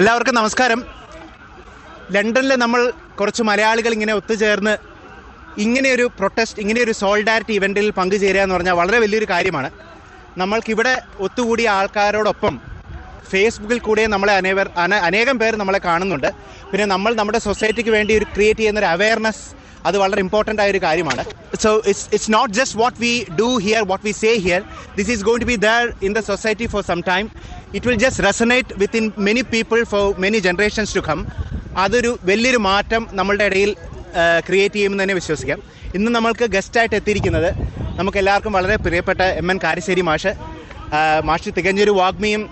എല്ലാവർക്കും നമസ്കാരം. ലണ്ടനിൽ നമ്മൾ കുറച്ച് മലയാളികൾ ഇങ്ങനെ ഒത്തുചേർന്ന് ഇങ്ങനെയൊരു പ്രൊട്ടസ്റ്റ്, ഇങ്ങനെയൊരു സോളിഡാരിറ്റി ഇവൻറ്റിൽ പങ്കുചേരുക എന്ന് പറഞ്ഞാൽ വളരെ വലിയൊരു കാര്യമാണ്. നമ്മൾക്കിവിടെ ഒത്തുകൂടിയ ആൾക്കാരോടൊപ്പം ഫേസ്ബുക്കിൽ കൂടെ നമ്മളെ അനേകം പേർ നമ്മളെ കാണുന്നുണ്ട്. പിന്നെ നമ്മൾ നമ്മുടെ സൊസൈറ്റിക്ക് വേണ്ടി ഒരു ക്രിയേറ്റ് ചെയ്യുന്നൊരു അവയർനെസ്, അത് വളരെ ഇമ്പോർട്ടൻ്റ് ആയൊരു കാര്യമാണ്. So it's not just what we do here, what we say here, this is going to be there in the society for some time. It will just resonate within many people for many generations to come. അതൊരു വലിയൊരു മാറ്റം നമ്മളുടെ ഇടയിൽ create ചെയ്യുമെന്ന് തന്നെ വിശ്വസിക്കാം. ഇന്ന് നമ്മൾക്ക് ഗസ്റ്റായിട്ട് എത്തിയിരിക്കുന്നത് നമുക്ക് എല്ലാവർക്കും വളരെ പ്രിയപ്പെട്ട MN കാരശ്ശേരി മാഷ്. മാഷ് തികഞ്ഞൊരു വാഗ്മിയും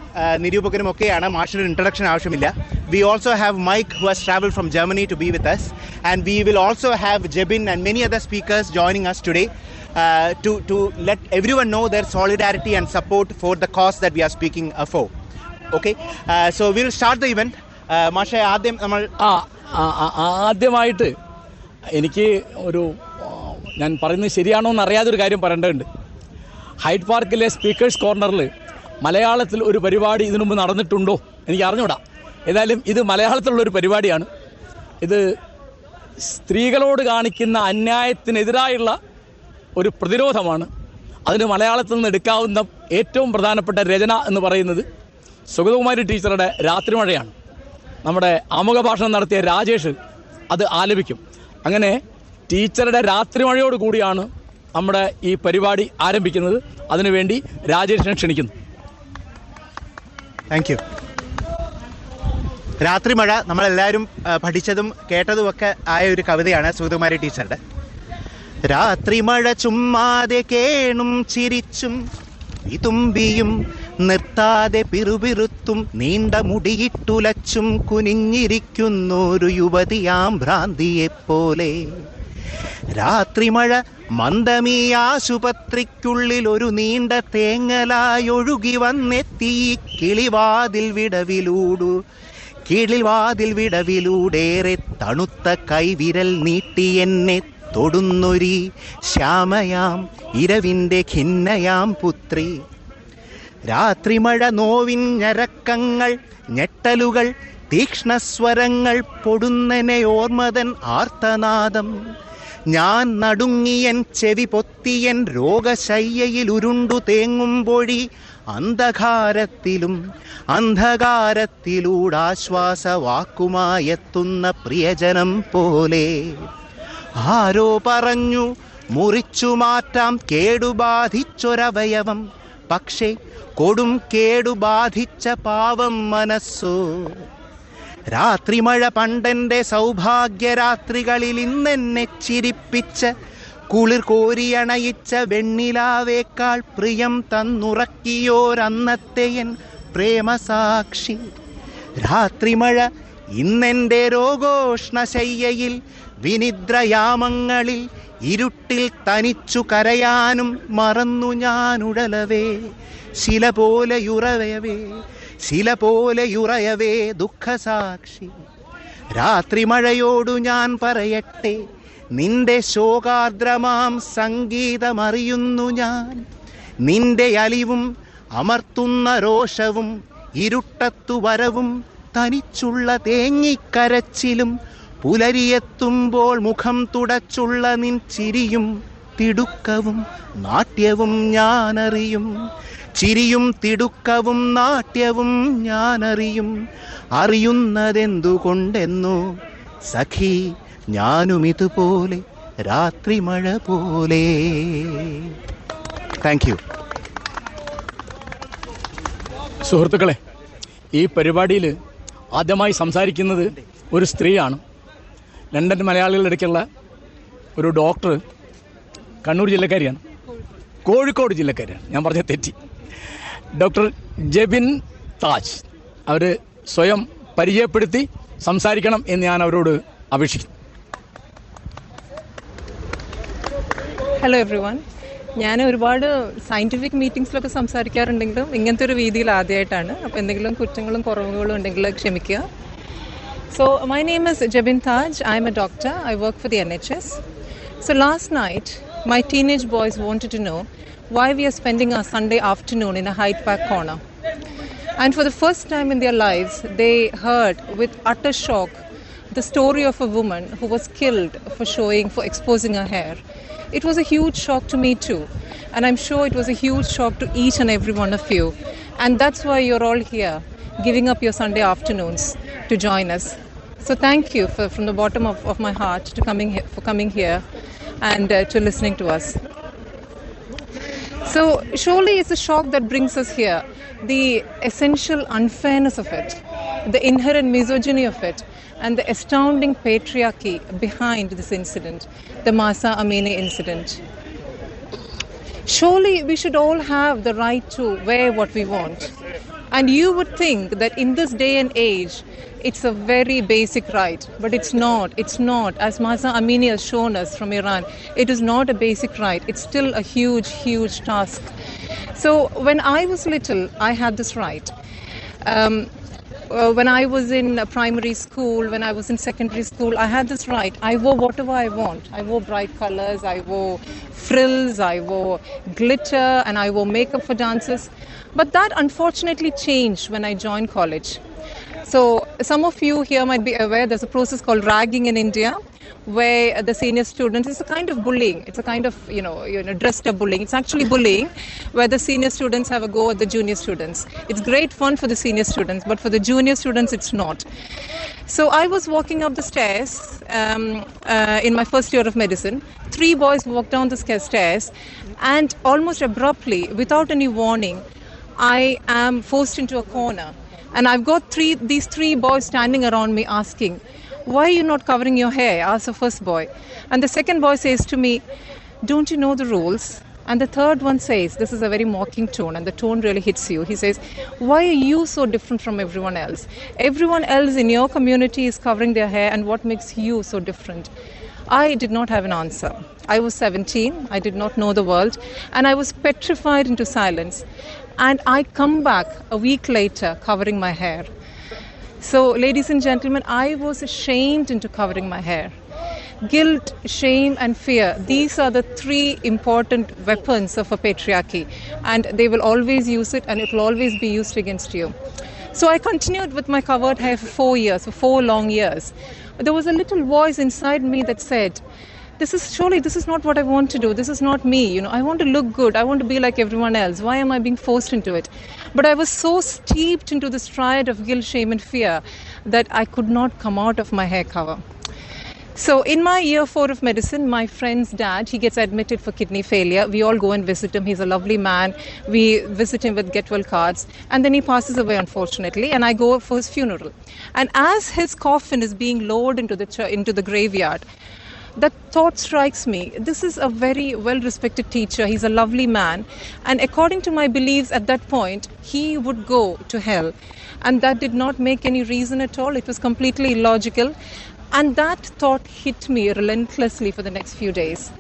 നിരൂപകനും ഒക്കെയാണ്. മാഷിനൊരു ഇൻട്രഡക്ഷൻ ആവശ്യമില്ല. We also have Mike, who has travelled from Germany to be with us, and we will also have Jebin and many other speakers joining us today to let everyone know their solidarity and support for the cause that we are speaking for. Okay, so we will start the event. മാഷെ, ആദ്യമായിട്ട് എനിക്ക് ഞാൻ പറയുന്നത് ശരിയാണോ എന്ന് അറിയാതൊരു കാര്യം പറയേണ്ടതുണ്ട്. Hide പാർക്കിലെ സ്പീക്കേഴ്സ് കോർണറിൽ മലയാളത്തിൽ ഒരു പരിപാടി ഇതിനു മുമ്പ് നടന്നിട്ടുണ്ടോ എനിക്ക് അറിഞ്ഞൂടാ. ഏതായാലും ഇത് മലയാളത്തിലുള്ളൊരു പരിപാടിയാണ്. ഇത് സ്ത്രീകളോട് കാണിക്കുന്ന അന്യായത്തിനെതിരായുള്ള ഒരു പ്രതിരോധമാണ്. അതിന് മലയാളത്തിൽ നിന്ന് എടുക്കാവുന്ന ഏറ്റവും പ്രധാനപ്പെട്ട രചന എന്ന് പറയുന്നത് സുഗതകുമാരി ടീച്ചറുടെ രാത്രിമഴയാണ്. നമ്മുടെ ആമുഖ ഭാഷണം നടത്തിയ രാജേഷ് അത് ആലപിക്കും. അങ്ങനെ ടീച്ചറുടെ രാത്രിമഴയോട് കൂടിയാണ് നമ്മുടെ ഈ പരിപാടി ആരംഭിക്കുന്നത്. അതിനുവേണ്ടി രാജേഷിനെ ക്ഷണിക്കുന്നു. Thank you. രാത്രിമഴ നമ്മളെല്ലാവരും പഠിച്ചതും കേട്ടതുമൊക്കെ ആയ ഒരു കവിതയാണ് സുഗതകുമാരി ടീച്ചറുടെ. രാത്രിമഴ ചുമ്മാതെ കേണും ചിരിച്ചും വിതുമ്പിയും നിർത്താതെ പിറുപിറുത്തും നീണ്ട മുടിയിട്ടുലച്ചും കുനിഞ്ഞിരിക്കുന്നൊരു യുവതിയാം ഭ്രാന്തിയെപ്പോലെ. രാത്രിമഴ മന്ദമീ ആശുപത്രിക്കുള്ളിൽ ഒരു നീണ്ട തേങ്ങലായൊഴുകി വന്നെത്തി കിളിവാതിൽ വിടവിലൂടേറെ തണുത്ത കൈവിരൽ നീട്ടി എന്നെ തൊടുന്നൊരി ശ്യാമയാം ഇരവിൻ്റെ ഖിന്നയാം പുത്രി. രാത്രിമഴ നോവിൻ ഞരക്കങ്ങൾ, ഞെട്ടലുകൾ, തീക്ഷ്ണസ്വരങ്ങൾ, പൊടുന്നനെ ഓർമ്മതൻ ആർത്തനാദം. ഞാൻ നടുങ്ങിയൻ ചെവി പൊത്തിയൻ രോഗശയ്യയിൽ ഉരുണ്ടു തേങ്ങുമ്പൊഴി അന്ധകാരത്തിലൂടാശ്വാസവാക്കുമായെത്തുന്ന പ്രിയജനം പോലെ. ആരോ പറഞ്ഞു മുറിച്ചു മാറ്റാം കേടുബാധിച്ചൊരവയവം, പക്ഷേ കൊടും കേടുബാധിച്ച പാവം മനസ്സോ. രാത്രിമഴ പണ്ടെൻ്റെ സൗഭാഗ്യരാത്രികളിൽ ഇന്നെന്നെ ചിരിപ്പിച്ച കുളിർ കോരിയണയിച്ച വെണ്ണിലാവേക്കാൾ പ്രിയം തന്നുറക്കിയോരന്നത്തെയൻ പ്രേമസാക്ഷി. രാത്രിമഴ ഇന്നെൻ്റെ രോഗോഷ്ണശയ്യയിൽ വിനിദ്രയാമങ്ങളിൽ ഇരുട്ടിൽ തനിച്ചു കരയാനും മറന്നു ഞാനുഴലവേ. ശില പോലെയുറയവേ ദുഃഖസാക്ഷി. രാത്രിമഴയോടു ഞാൻ പറയട്ടെ, നിന്റെ ശോകാർദ്രമാം സംഗീതമറിയുന്നു ഞാൻ. നിന്റെ അലിവും അമർത്തുന്ന രോഷവും ഇരുട്ടത്തു വരവും തനിച്ചുള്ള തേങ്ങിക്കരച്ചിലും പുലരിയെത്തുമ്പോൾ മുഖം തുടച്ചുള്ള നിൻ ചിരിയും തിടുക്കവും നാട്യവും ഞാനറിയും. ചിരിയും തിടുക്കവും നാട്യവും ഞാനറിയും. അറിയുന്നതെന്തുകൊണ്ടെന്നോ സഖി, ഞാനും ഇതുപോലെ രാത്രിമഴ പോലെ. Thank you. സുഹൃത്തുക്കളെ, ഈ പരിപാടിയിൽ ആദ്യമായി സംസാരിക്കുന്നത് ഒരു സ്ത്രീയാണ്. ലണ്ടൻ മലയാളികളുടെ ഇടയ്ക്കുള്ള ഒരു ഡോക്ടർ, കണ്ണൂർ ജില്ലക്കാരിയാണ്, കോഴിക്കോട് ജില്ലക്കാരിയാണ്, ഞാൻ പറഞ്ഞ തെറ്റി. ഡോക്ടർ ജെബിൻ താജ്. അവർ സ്വയം പരിചയപ്പെടുത്തി സംസാരിക്കണം എന്ന് ഞാൻ അവരോട് അപേക്ഷിക്കുന്നു. Hello everyone. ഞാൻ ഒരുപാട് സയൻറ്റിഫിക് മീറ്റിംഗ്സിലൊക്കെ സംസാരിക്കാറുണ്ടെങ്കിലും ഇങ്ങനത്തെ ഒരു രീതിയിൽ ആദ്യമായിട്ടാണ്. അപ്പോൾ എന്തെങ്കിലും കുറ്റങ്ങളും കുറവുകളും ഉണ്ടെങ്കിൽ ക്ഷമിക്കുക. So my name is Jebin Taj. I am a doctor. I work for the NHS. So last night, my teenage boys wanted to know why we are spending our Sunday afternoon in a Hyde Park corner. And for the first time in their lives, they heard with utter shock the story of a woman who was killed for exposing her hair. It was a huge shock to me too. And I'm sure it was a huge shock to each and every one of you. And that's why you're all here, giving up your Sunday afternoons to join us. So thank you from the bottom of my heart for coming here and to listening to us. So surely it's a shock that brings us here. The essential unfairness of it, the inherent misogyny of it, and the astounding patriarchy behind this incident, the Mahsa Amini incident. Surely we should all have the right to wear what we want. And you would think that in this day and age, it's a very basic right, but it's not. It's not. As Mahsa Amini has shown us from Iran, it is not a basic right. It's still a huge, huge task. So when I was little, I had this right. When I was in primary school, when I was in secondary school, I had this right. I wore whatever I want. I wore bright colors, I wore frills, I wore glitter, and I wore makeup for dances. But that unfortunately changed when I joined college. So some of you here might be aware there's a process called ragging in India, where the senior students, it's a kind of bullying. It's a kind of, dressed up bullying. It's actually bullying, where the senior students have a go at the junior students. It's great fun for the senior students, but for the junior students, it's not. So I was walking up the stairs in my first year of medicine. 3 boys walked down the stairs, and almost abruptly, without any warning, I am forced into a corner. And I've got these three boys standing around me asking, "Why are you not covering your hair?" asked the first boy. And the second boy says to me, "Don't you know the rules?" And the third one says, this is a very mocking tone, and the tone really hits you. He says, "Why are you so different from everyone else? Everyone else in your community is covering their hair, and what makes you so different?" I did not have an answer. I was 17, I did not know the world, and I was petrified into silence. And I come back a week later covering my hair. So, ladies and gentlemen, I was shamed into covering my hair. Guilt, shame, and fear, these are the 3 important weapons of a patriarchy, and they will always use it, and it will always be used against you. So I continued with my covered hair for 4 years, for 4 long years. There was a little voice inside me that said, this is not what I want to do. This is not me. I want to look good. I want to be like everyone else. Why am I being forced into it? But I was so steeped into this triad of guilt, shame, and fear that I could not come out of my hair cover. So in my year 4 of medicine, my friend's dad, he gets admitted for kidney failure. We all go and visit him. He's a lovely man. We visit him with get well cards. And then he passes away, unfortunately, and I go for his funeral. And as his coffin is being lowered into the graveyard, that thought strikes me. This is a very well-respected teacher. He's a lovely man. And according to my beliefs at that point, he would go to hell. And that did not make any reason at all. It was completely illogical. And that thought hit me relentlessly for the next few days.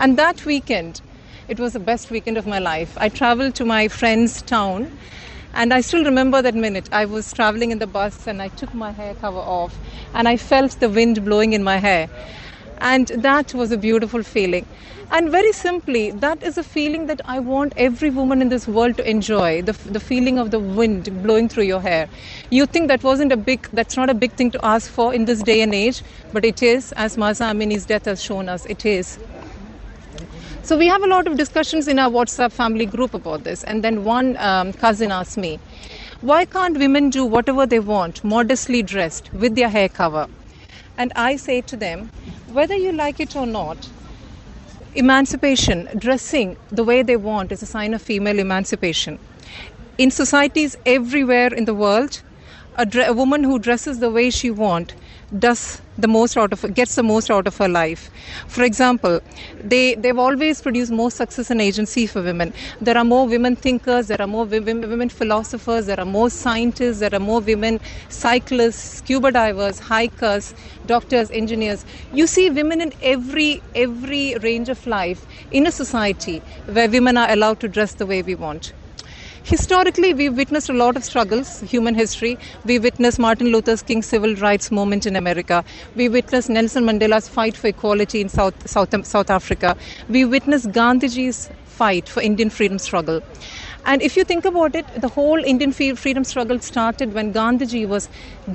And that weekend, it was the best weekend of my life. I traveled to my friend's town. And I still remember that minute. I was traveling in the bus and I took my hair cover off. And I felt the wind blowing in my hair. And that was a beautiful feeling. And very simply, that is a feeling that I want every woman in this world to enjoy, the feeling of the wind blowing through your hair. You think that's not a big thing to ask for in this day and age, but it is, as Mahsa Amini's death has shown us, it is. So we have a lot of discussions in our WhatsApp family group about this. And then one cousin asked me, why can't women do whatever they want, modestly dressed, with their hair cover? And I say to them, whether you like it or not, emancipation, dressing the way they want, is a sign of female emancipation. In societies everywhere in the world, a woman who dresses the way she wants gets the most out of her life. For example, they've always produced more success and agency for women. There are more women thinkers, there are more women philosophers, there are more scientists, there are more women cyclists, scuba divers, hikers, doctors, engineers. You see women in every range of life in a society where women are allowed to dress the way we want. Historically, we've witnessed a lot of struggles, human history. We witnessed Martin Luther King's civil rights movement in America. We witnessed Nelson Mandela's fight for equality in South Africa. We witnessed Gandhiji's fight for Indian freedom struggle. And if you think about it, the whole Indian freedom struggle started when Gandhiji was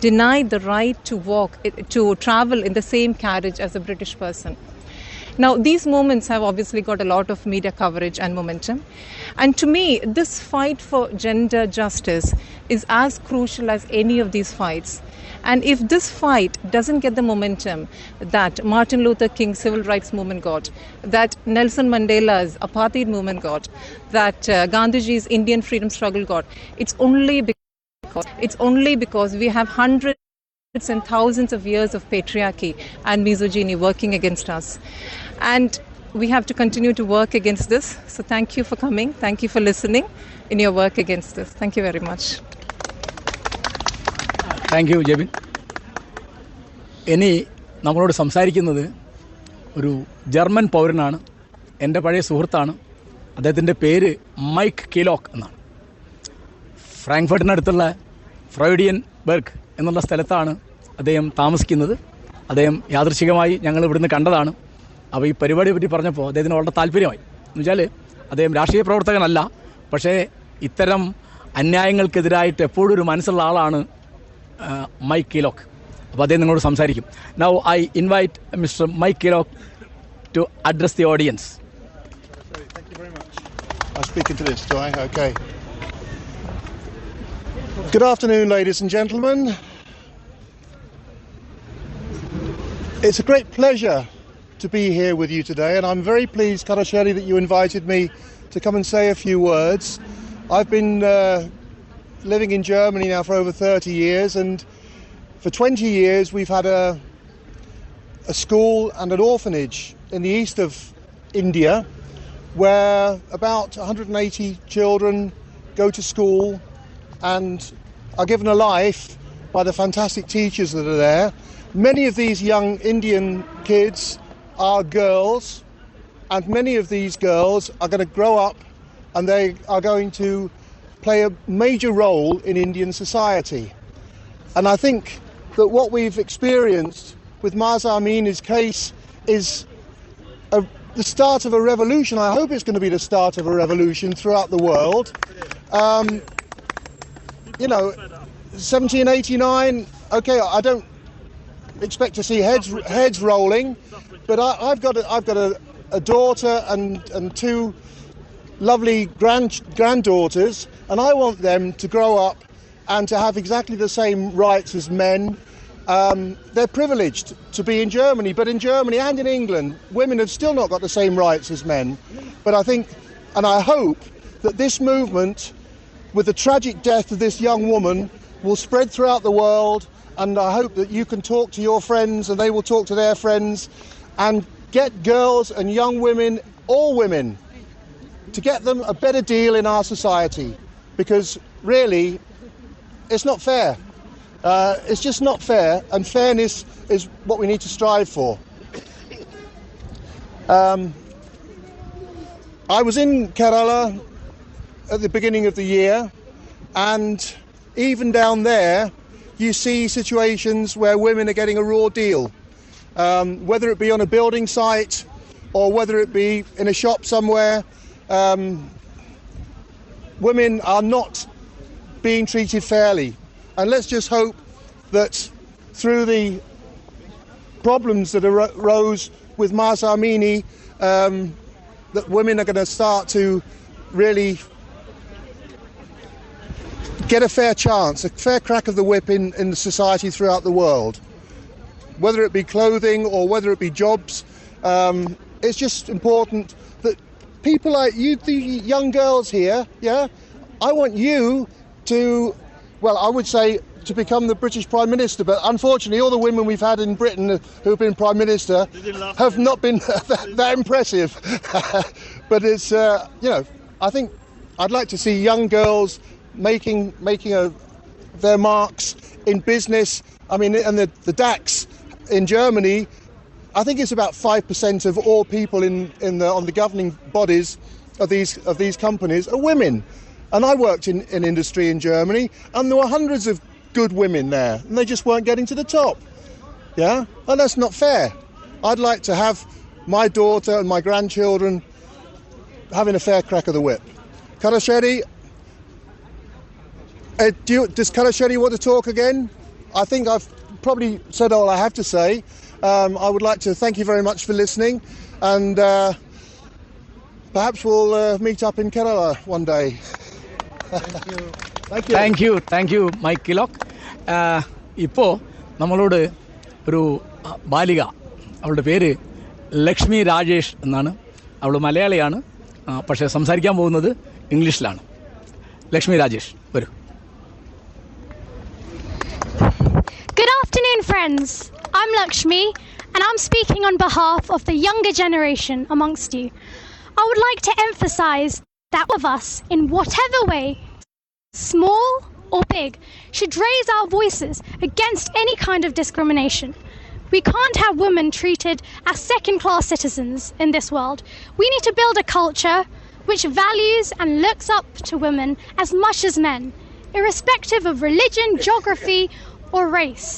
denied the right to walk, to travel in the same carriage as a British person. Now, these moments have obviously got a lot of media coverage and momentum. And to me, this fight for gender justice is as crucial as any of these fights. And if this fight doesn't get the momentum that Martin Luther King's civil rights movement got, that Nelson Mandela's apartheid movement got, that Gandhiji's Indian freedom struggle got, it's only because we have hundreds and thousands of years of patriarchy and misogyny working against us. And we have to continue to work against this. So thank you for coming. Thank you for listening in your work against this. Thank you very much. Thank you Jebin. ഇനി നമ്മളോട് സംസാരിക്കുന്നത് ഒരു German പൗരനാണ്, എൻ്റെ പഴയ സുഹൃത്താണ്. അദ്ദേഹത്തിൻ്റെ പേര് mic കീലോക്ക് എന്നാണ്. ഫ്രാങ്ക്ഫർട്ടിനടുത്തുള്ള ഫ്രോയിഡിയൻ ബെർഗ് എന്നുള്ള സ്ഥലത്താണ് അദ്ദേഹം താമസിക്കുന്നത്. അദ്ദേഹം യാദൃശ്ചികമായി ഞങ്ങൾ ഇവിടുന്ന് കണ്ടതാണ്. അപ്പോൾ ഈ പരിപാടിയെ പറ്റി പറഞ്ഞപ്പോൾ അദ്ദേഹത്തിന് വളരെ താല്പര്യമായി. എന്നുവെച്ചാൽ അദ്ദേഹം രാഷ്ട്രീയ പ്രവർത്തകനല്ല, പക്ഷേ ഇത്തരം അന്യായങ്ങൾക്കെതിരായിട്ട് എപ്പോഴും ഒരു മനസ്സുള്ള ആളാണ് മൈക്ക് കീലോക്ക്. അപ്പോൾ അദ്ദേഹം നിങ്ങളോട് സംസാരിക്കും. Now I invite mister Mike Keelock to address the audience. Thank you very much. I speak into this, do I? Okay. Good afternoon, ladies and gentlemen. It's a great pleasure to be here with you today, and I'm very pleased, Karasheri, that you invited me to come and say a few words. I've been living in Germany now for over 30 years, and for 20 years we've had a school and an orphanage in the east of India where about 180 children go to school and are given a life by the fantastic teachers that are there. Many of these young Indian kids are girls, and many of these girls are going to grow up and they are going to play a major role in Indian society. And I think that what we've experienced with Mahsa Amini's case is the start of a revolution. I hope it's going to be the start of a revolution throughout the world. 1789, okay, I don't expect to see heads rolling, but I've got a daughter and two lovely granddaughters, and I want them to grow up and to have exactly the same rights as men. They're privileged to be in Germany, but in Germany and in England, women have still not got the same rights as men. But I think, and I hope, that this movement, with the tragic death of this young woman, will spread throughout the world, and I hope that you can talk to your friends and they will talk to their friends and get girls and young women, all women, to get them a better deal in our society, because really it's not fair. It's just not fair, and fairness is what we need to strive for. I was in Kerala at the beginning of the year, and even down there you see situations where women are getting a raw deal, whether it be on a building site or whether it be in a shop somewhere. Women are not being treated fairly, and let's just hope that through the problems that arose with Mahsa Amini, that women are going to start to really get a fair chance, a fair crack of the whip in the society throughout the world, whether it be clothing or whether it be jobs. It's just important that people like you, the young girls here, yeah, I want you to, well, I would say to become the British Prime Minister, but unfortunately all the women we've had in Britain who've been Prime Minister have not been that impressive. But it's, I think I'd like to see young girls making their marks in business. I mean, and the DAX in Germany, I think it's about 5% of all people on the governing bodies of these companies are women. And I worked in industry in Germany, and there were hundreds of good women there, and they just weren't getting to the top. Yeah? And that's not fair. I'd like to have my daughter and my grandchildren having a fair crack of the whip. Karasheri, Does Kalasheri want to talk again? I think I've probably said all I have to say. I would like to thank you very much for listening, and perhaps we'll meet up in Kerala one day. Thank you Mike Keelock. ഇപ്പോൾ നമ്മളോട് ഒരു ബാലിക, അവളുടെ പേര് ലക്ഷ്മി രാജേഷ് എന്നാണ്. അവൾ മലയാളിയാണ്, പക്ഷേ സംസാരിക്കാൻ പോകുന്നത് ഇംഗ്ലീഷിലാണ്. ലക്ഷ്മി രാജേഷ്, വരൂ. Good afternoon, friends. I'm Lakshmi, and I'm speaking on behalf of the younger generation amongst you. I would like to emphasize that all of us, in whatever way, small or big, should raise our voices against any kind of discrimination. We can't have women treated as second-class citizens in this world. We need to build a culture which values and looks up to women as much as men, irrespective of religion, geography, or race.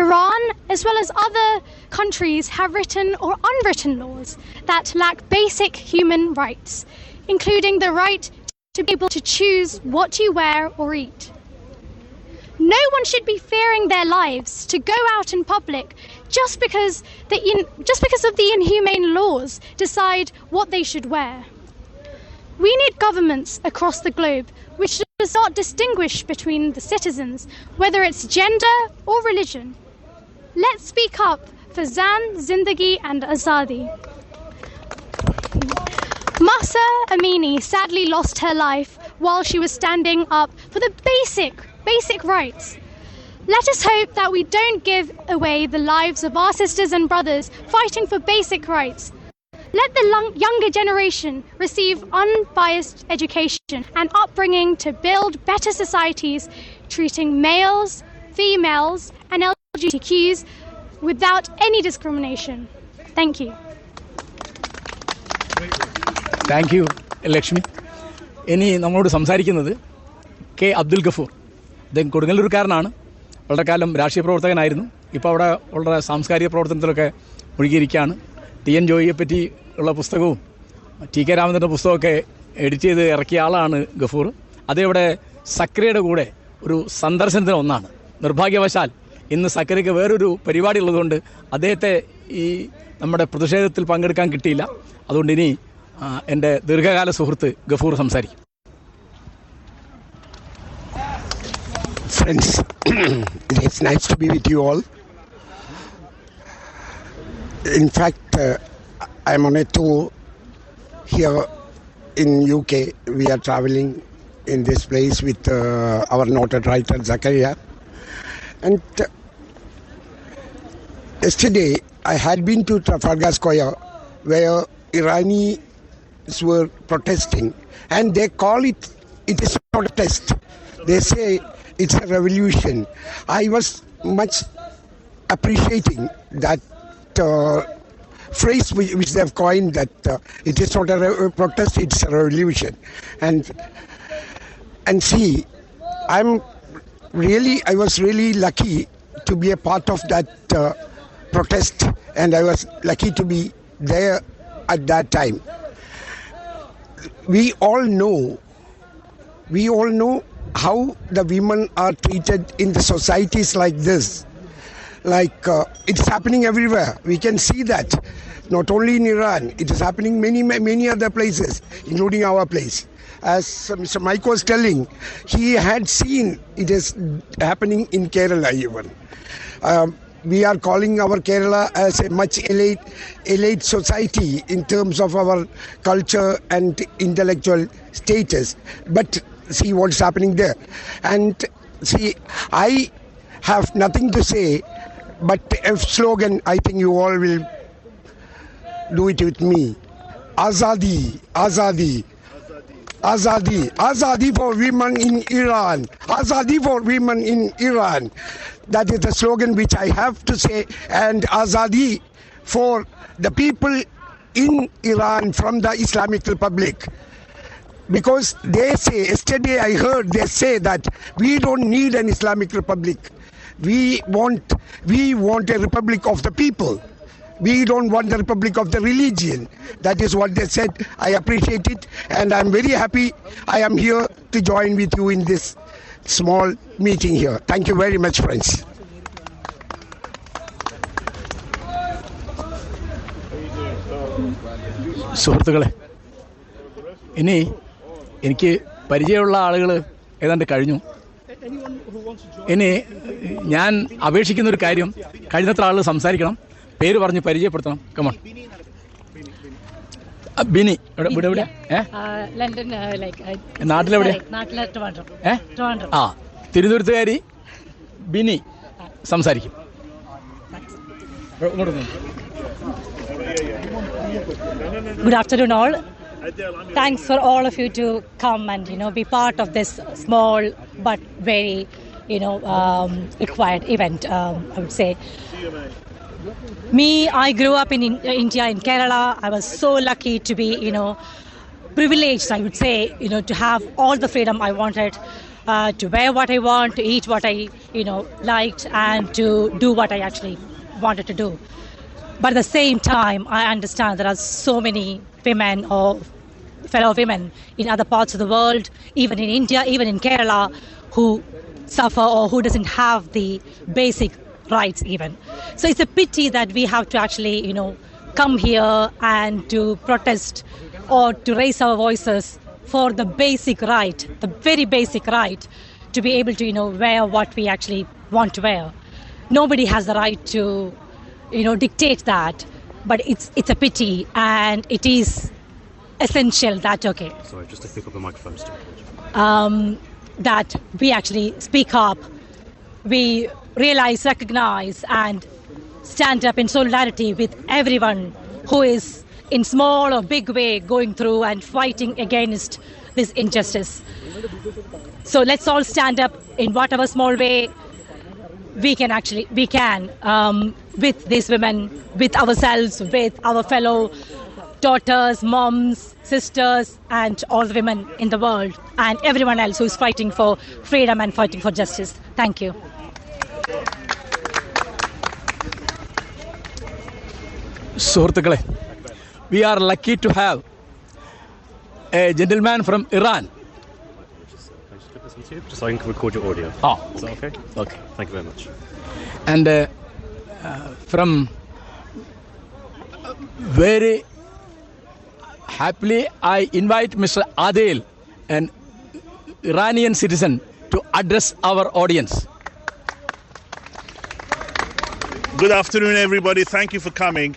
Iran, as well as other countries, have written or unwritten laws that lack basic human rights, including the right to be able to choose what you wear or eat. No one should be fearing their lives to go out in public just because of the inhumane laws decide what they should wear. We need governments across the globe which does not distinguish between the citizens, whether it's gender or religion. Let's speak up for Zan, Zindagi and Azadi. Mahsa Amini sadly lost her life while she was standing up for the basic rights. Let us hope that we don't give away the lives of our sisters and brothers fighting for basic rights. Let the younger generation receive unbiased education and upbringing to build better societies, treating males, females and LGBTQs without any discrimination. Thank you. Thank you Lakshmi. ഇനി നമ്മളോട് സംസാരിക്കുന്നത് K Abdul Gafoor. അദ്ദേഹം കൊടുങ്ങല്ലൂർക്കാരനാണ്. വളരെ കാലം രാഷ്ട്രീയ പ്രവർത്തകനായിരുന്നു. ഇപ്പോൾ അവിടെ വളരെ സാംസ്കാരിക പ്രവർത്തനത്തിലൊക്കെ മുഴുകിയിരിക്കുകയാണ്. ടി എൻ ജോയിയെ പറ്റി ഉള്ള പുസ്തകവും ടി കെ രാമചന്ദ്രൻ്റെ പുസ്തകമൊക്കെ എഡിറ്റ് ചെയ്ത് ഇറക്കിയ ആളാണ് ഗഫൂർ. അതേവിടെ സക്രയുടെ കൂടെ ഒരു സന്ദർശനത്തിന് ഒന്നാണ്. നിർഭാഗ്യവശാൽ ഇന്ന് സക്രയ്ക്ക് വേറൊരു പരിപാടി ഉള്ളതുകൊണ്ട് അദ്ദേഹത്തെ ഈ നമ്മുടെ പ്രതിഷേധത്തിൽ പങ്കെടുക്കാൻ കിട്ടിയില്ല. അതുകൊണ്ട് ഇനി എൻ്റെ ദീർഘകാല സുഹൃത്ത് ഗഫൂർ സംസാരിക്കും. Friends, it's nice to be with you all. In fact, I'm on a tour here in UK. We are traveling in this place with our noted writer Zakaria. And yesterday I had been to Trafalgar Square where Iranis were protesting, and they call it is not a protest. They say it's a revolution. I was much appreciating that phrase which they have coined, that it is not a protest, it's a revolution. And see, I was really lucky to be a part of that protest, and I was lucky to be there at that time. We all know how the women are treated in the societies like this. Like it's happening everywhere. We can see that not only in Iran, it is happening many other places, including our place. As Mr. Mike was telling, he had seen it is happening in Kerala even. We are calling our Kerala as a much elite society in terms of our culture and intellectual status. But see what's happening there. And see, I have nothing to say, but a slogan, I think you all will do it with me. Azadi, Azadi. Azadi, Azadi for women in Iran. Azadi for women in Iran. That is the slogan which I have to say. And Azadi for the people in Iran from the Islamic Republic. Because they say, yesterday I heard they say that we don't need an Islamic Republic. We want a republic of the people. We don't want the republic of the religion. That is what they said. I appreciate it, and I'm very happy I am here to join with you in this small meeting here. Thank you very much, friends. സുഹൃത്തുക്കളെ, ഇനി എനിക്ക് പരിചയമുള്ള ആളുകൾ ഏതാണ്ട് കഴിഞ്ഞു. ഇനി ഞാൻ അപേക്ഷിക്കുന്ന ഒരു കാര്യം, കഴിഞ്ഞത്ര ആളുകൾ സംസാരിക്കണം, പേര് പറഞ്ഞ് പരിചയപ്പെടുത്തണം. കമോൺ. ബിനി എവിടെ? ലണ്ടൻ. നാട്ടിലെവിടെ? ആ, തിരുവനന്തപുരത്തുകാരി ബിനി സംസാരിക്കും. Good afternoon, all. Thanks for all of you to come and be part of this small but very required event. I would say. Me, I grew up in India, in Kerala. I was so lucky to be privileged, I would say, to have all the freedom I wanted, to wear what I want, to eat what I liked, and to do what I actually wanted to do. But at the same time, I understand there are so many women or fellow women in other parts of the world, even in India, even in Kerala, who suffer or who doesn't have the basic rights even. So it's a pity that we have to actually, come here and to protest or to raise our voices for the basic right, the very basic right to be able to, wear what we actually want to wear. Nobody has the right to dictate that, but it's a pity, and it is essential that Sorry, just to pick up the microphone still. That we actually speak up, we realize, recognize, and stand up in solidarity with everyone who is in small or big way going through and fighting against this injustice. So let's all stand up in whatever small way we can with these women, with ourselves, with our fellow daughters, moms, sisters, and all the women in the world, and everyone else who is fighting for freedom and fighting for justice. Thank you. സുഹൃത്തുക്കളെ, we are lucky to have a gentleman from Iran. Just so I can record your audio. Oh, Is that okay? Okay. Thank you very much. And from very happily I invite Mr. Adil, an Iranian citizen, to address our audience. Good afternoon, everybody. Thank you for coming.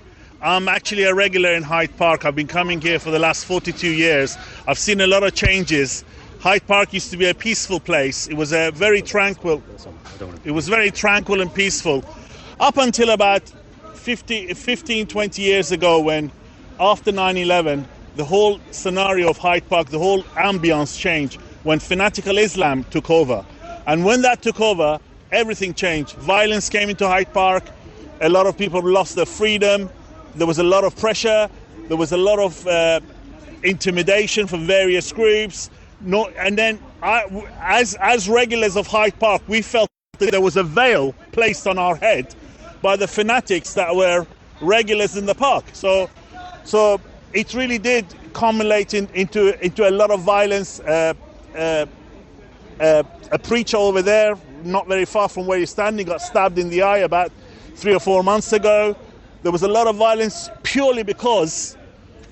I'm actually a regular in Hyde Park. I've been coming here for the last 42 years. I've seen a lot of changes. Hyde Park used to be a peaceful place. It was very tranquil and peaceful. Up until about 15, 20 years ago, when after 9/11, the whole scenario of Hyde Park, the whole ambience changed when fanatical Islam took over. And when that took over, everything changed. Violence came into Hyde Park. A lot of people lost their freedom. There was a lot of pressure. There was a lot of intimidation from various groups. And then as regulars of Hyde Park, we felt that there was a veil placed on our head by the fanatics that were regulars in the park. So it really did culminate into a lot of violence. A preacher over there, not very far from where you're standing, got stabbed in the eye about 3 or 4 months ago. There was a lot of violence purely because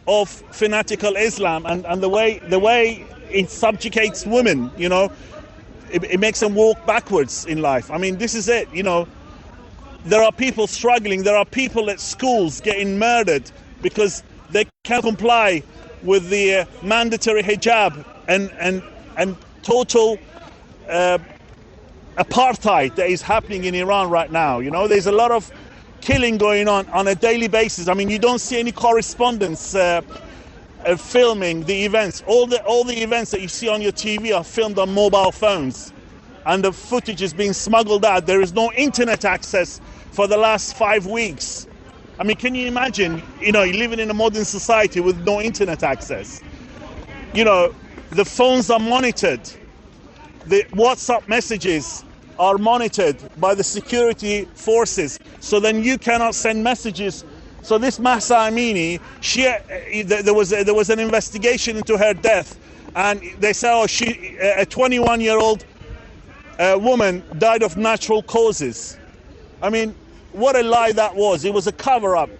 of fanatical Islam and the way it subjugates women. It makes them walk backwards in life. I mean, this is it. There are people struggling. There are people at schools getting murdered because they can't comply with the mandatory hijab and total apartheid that is happening in Iran right now. There's a lot of killing going on a daily basis. I mean, you don't see any correspondence filming the events. All the events that you see on your TV are filmed on mobile phones, and the footage is being smuggled out. There is no internet access for the last 5 weeks. I mean, can you imagine, you're living in a modern society with no internet access? The phones are monitored. The WhatsApp messages are monitored by the security forces. So then you cannot send messages So this Mahsa Amini, there was an investigation into her death, and they say, oh, a 21-year-old woman died of natural causes. I mean, what a lie that was. It was a cover-up.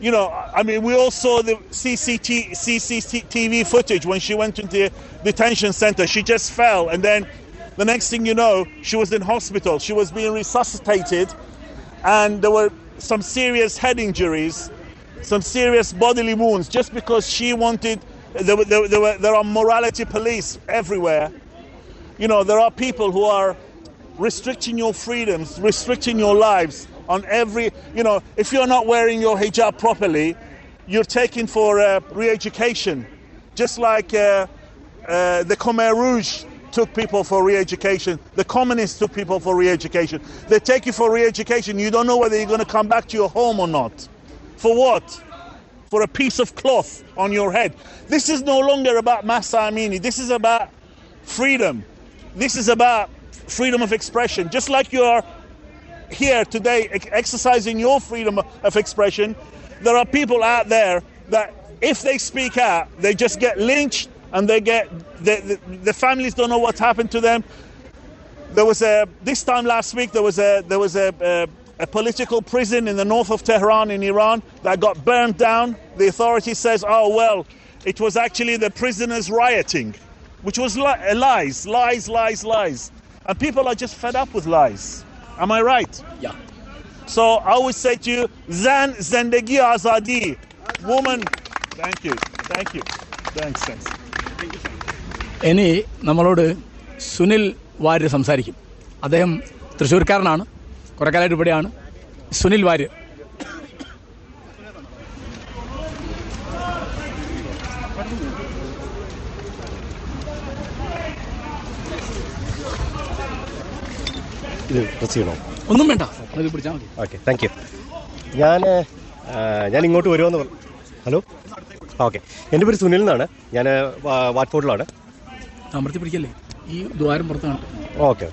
You know, I mean, we all saw the CCTV footage when she went into the detention center. She just fell, and then the next thing you know, she was in hospital. She was being resuscitated, and there were some serious head injuries, some serious bodily wounds, just because she wanted. There are morality police everywhere. You know, there are people who are restricting your freedoms, restricting your lives. On every, you know, if you're not wearing your hijab properly, you're taken for re-education. Just like the Khmer Rouge took people for re-education. The communists took people for re-education. They take you for re-education. You don't know whether you're going to come back to your home or not. For what? For a piece of cloth on your head. This is no longer about Mahsa Amini. This is about freedom. This is about freedom of expression. Just like you are here today exercising your freedom of expression, there are people out there that if they speak out, they just get lynched, and they get the families don't know what's happened to them. There was this time last week there was a political prison in the north of Tehran in Iran that got burned down. The authority says, oh well, it was actually the prisoners rioting, which was lies. And people are just fed up with lies. Am I right? Yeah. So I always say to you, Zan Zendegi Azadi. Woman, thank you. Thanks. ഇനി നമ്മളോട് സുനിൽ വാര്യർ സംസാരിക്കും. അദ്ദേഹം തൃശ്ശൂർക്കാരനാണ്, കുറേ കാലമായിട്ട് ഇവിടെയാണ്. സുനിൽ വാര്യർ. ഇത് press ചെയ്യണോ? ഒന്നും വേണ്ട, അത് പിടിച്ചാൽ മതി. Okay, thank you. ഞാൻ ഇങ്ങോട്ട് വരുമെന്ന് പറഞ്ഞു. Hello, okay. എൻ്റെ പേര് സുനിൽ എന്നാണ്. ഞാൻ വാറ്റ്ഫോർഡിലാണ്. അമർത്തി പിടിക്കല്ലേ, ഈ ദ്വാരം പുറത്താണ്. ഓക്കെ.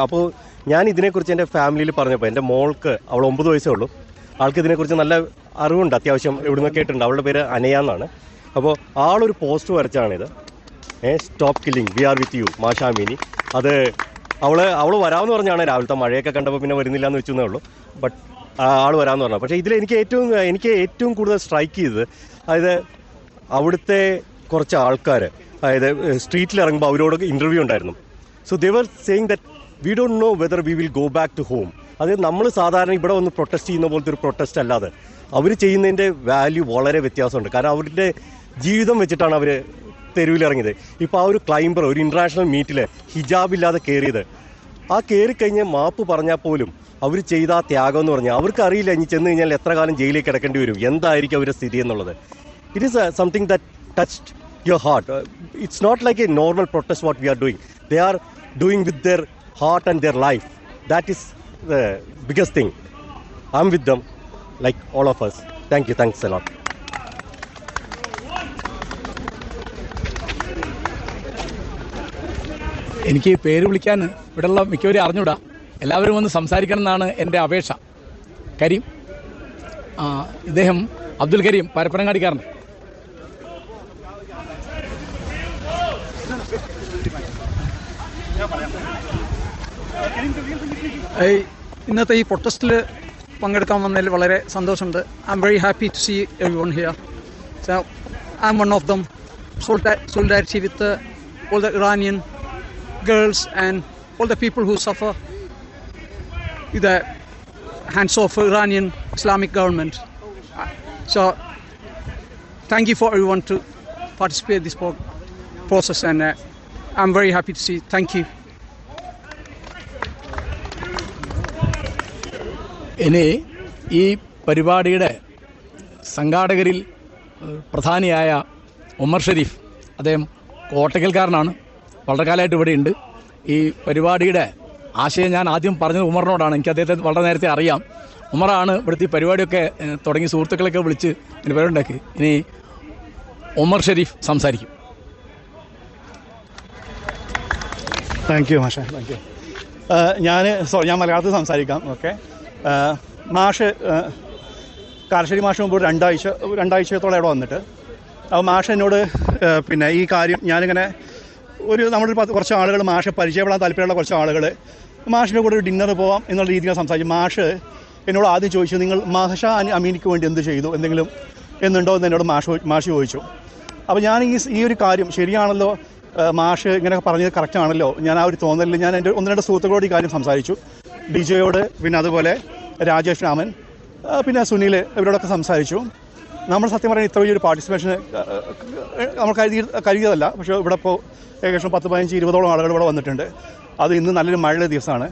അപ്പോൾ ഞാൻ ഇതിനെക്കുറിച്ച് എൻ്റെ ഫാമിലിയിൽ പറഞ്ഞപ്പോൾ എൻ്റെ മോൾക്ക്, അവൾ 9 വയസ്സേ ഉള്ളൂ, ആൾക്ക് ഇതിനെക്കുറിച്ച് നല്ല അറിവുണ്ട്, അത്യാവശ്യം ഇവിടുന്ന് കേട്ടിട്ടുണ്ട്. അവളുടെ പേര് അനയ എന്നാണ്. അപ്പോൾ ആളൊരു പോസ്റ്റ് വരച്ചാണിത്, stop killing, we are with you Mahsa Amini. അത് അവൾ വരാമെന്ന് പറഞ്ഞാണ്. രാവിലത്തെ മഴയൊക്കെ കണ്ടപ്പോൾ പിന്നെ വരുന്നില്ല എന്ന് വെച്ചേ ഉള്ളൂ. ബട്ട് ആൾ വരാമെന്ന് പറഞ്ഞു. പക്ഷേ ഇതിൽ എനിക്ക് ഏറ്റവും കൂടുതൽ സ്ട്രൈക്ക് ചെയ്തത്, അതായത് അവിടുത്തെ കുറച്ച് ആൾക്കാർ, അതായത് സ്ട്രീറ്റിൽ ഇറങ്ങുമ്പോൾ അവരോട് ഇൻ്റർവ്യൂ ഉണ്ടായിരുന്നു. So they were saying that we don't know whether we will go back to home. അതായത് നമ്മൾ സാധാരണ ഇവിടെ വന്ന് പ്രൊട്ടസ്റ്റ് ചെയ്യുന്ന പോലത്തെ ഒരു പ്രൊട്ടസ്റ്റ് അല്ലാതെ അവർ ചെയ്യുന്നതിൻ്റെ വാല്യൂ വളരെ വ്യത്യാസമുണ്ട്. കാരണം അവരുടെ ജീവിതം വെച്ചിട്ടാണ് അവർ തെരുവിലിറങ്ങിയത്. ഇപ്പോൾ ആ ഒരു ക്ലൈംബർ ഒരു ഇൻ്റർനാഷണൽ മീറ്റിൽ ഹിജാബില്ലാതെ കയറിയത്, ആ കയറിക്കഴിഞ്ഞ് മാപ്പ് പറഞ്ഞാൽ പോലും അവർ ചെയ്ത ആ ത്യാഗം എന്ന് പറഞ്ഞാൽ അവർക്കറിയില്ല ഇനി ചെന്ന് കഴിഞ്ഞാൽ എത്ര കാലം ജയിലിലേക്ക് കിടക്കേണ്ടി വരും, എന്തായിരിക്കും അവരുടെ സ്ഥിതി എന്നുള്ളത്. It is something that touched your heart. It's not like a normal protest what we are doing. They are doing with their heart and their life. That is the biggest thing. I'm with them like all of us. Thank you. Thanks a lot. എനിക്ക് പേര് വിളിക്കാൻ ഇവിടെയുള്ള മിക്കവരും അറിഞ്ഞൂടാ. എല്ലാവരും ഒന്ന് സംസാരിക്കണം എന്നാണ് എൻ്റെ അപേക്ഷ. കരീം, ഇദ്ദേഹം അബ്ദുൽ കരീം, പരപ്പനങ്ങാടിക്കാരൻ. ഇന്നത്തെ ഈ പ്രൊട്ടസ്റ്റിൽ പങ്കെടുക്കാൻ വന്നതിൽ വളരെ സന്തോഷമുണ്ട്. I'm very happy to see everyone here. So I'm one of them. Solidarity with all the Iranian girls and all the people who suffer with the hands of Iranian Islamic government. So thank you for everyone to participate in this process, and I'm very happy to see. Thank you. ഇനി ഈ പരിപാടിയുടെ സംഘാടകരിൽ പ്രധാനിയായ ഉമർ ഷെരീഫ്, അദ്ദേഹം കോട്ടക്കൽക്കാരനാണ്, വളരെ കാലമായിട്ട് ഇവിടെ ഉണ്ട്. ഈ പരിപാടിയുടെ ആശയം ഞാൻ ആദ്യം പറഞ്ഞത് ഉമറിനോടാണ്. എനിക്ക് അദ്ദേഹത്തെ വളരെ നേരത്തെ അറിയാം. ഉമറാണ് ഇവിടുത്തെ ഈ പരിപാടിയൊക്കെ തുടങ്ങി സുഹൃത്തുക്കളൊക്കെ വിളിച്ച് ഇതിന് പേരുണ്ടാക്കി. ഇനി ഉമർ ഷെരീഫ് സംസാരിക്കും. താങ്ക് യു മാഷ, താങ്ക് യു. ഞാൻ മലയാളത്തിൽ സംസാരിക്കാം. ഓക്കെ. മാഷ് കാരശ്ശേരി മാഷ് മുമ്പ് രണ്ടാഴ്ചത്തോളം ഇവിടെ വന്നിട്ട് അപ്പോൾ മാഷ് എന്നോട് പിന്നെ ഈ കാര്യം ഞാനിങ്ങനെ നമ്മളൊരു കുറച്ച് ആളുകൾ മാഷെ പരിചയപ്പെടാൻ താല്പര്യമുള്ള കുറച്ച് ആളുകൾ മാഷിൻ്റെ കൂടെ ഒരു ഡിന്നർ പോവാം എന്നുള്ള രീതിയിൽ സംസാരിച്ചു. മാഷ് എന്നോട് ആദ്യം ചോദിച്ചു, നിങ്ങൾ മഹഷ അമീനിക്ക് വേണ്ടി എന്ത് ചെയ്തു, എന്തെങ്കിലും എന്നുണ്ടോ എന്ന് എന്നോട് മാഷ് ചോദിച്ചു. അപ്പോൾ ഞാൻ ഈ ഒരു കാര്യം ശരിയാണല്ലോ, മാഷ് ഇങ്ങനെ പറഞ്ഞത് കറക്റ്റ് ആണല്ലോ, ഞാൻ ആ ഒരു തോന്നലിൽ ഞാൻ എൻ്റെ 1-2 സുഹൃത്തുക്കളോട് ഈ കാര്യം സംസാരിച്ചു. ഡിജോയോട്, പിന്നെ അതുപോലെ രാജേഷ് രാമൻ, പിന്നെ സുനിൽ, ഇവരോടൊക്കെ സംസാരിച്ചു. നമ്മൾ സത്യം പറയുന്നത് ഇത്ര വലിയൊരു പാർട്ടിസിപ്പേഷന് നമ്മൾ കരുതിയതല്ല. പക്ഷേ ഇവിടെ ഇപ്പോൾ ഏകദേശം 10-15-20ഓളം ആളുകൾ ഇവിടെ വന്നിട്ടുണ്ട്. അത് ഇന്ന് നല്ലൊരു മഴയുള്ള ദിവസമാണ്.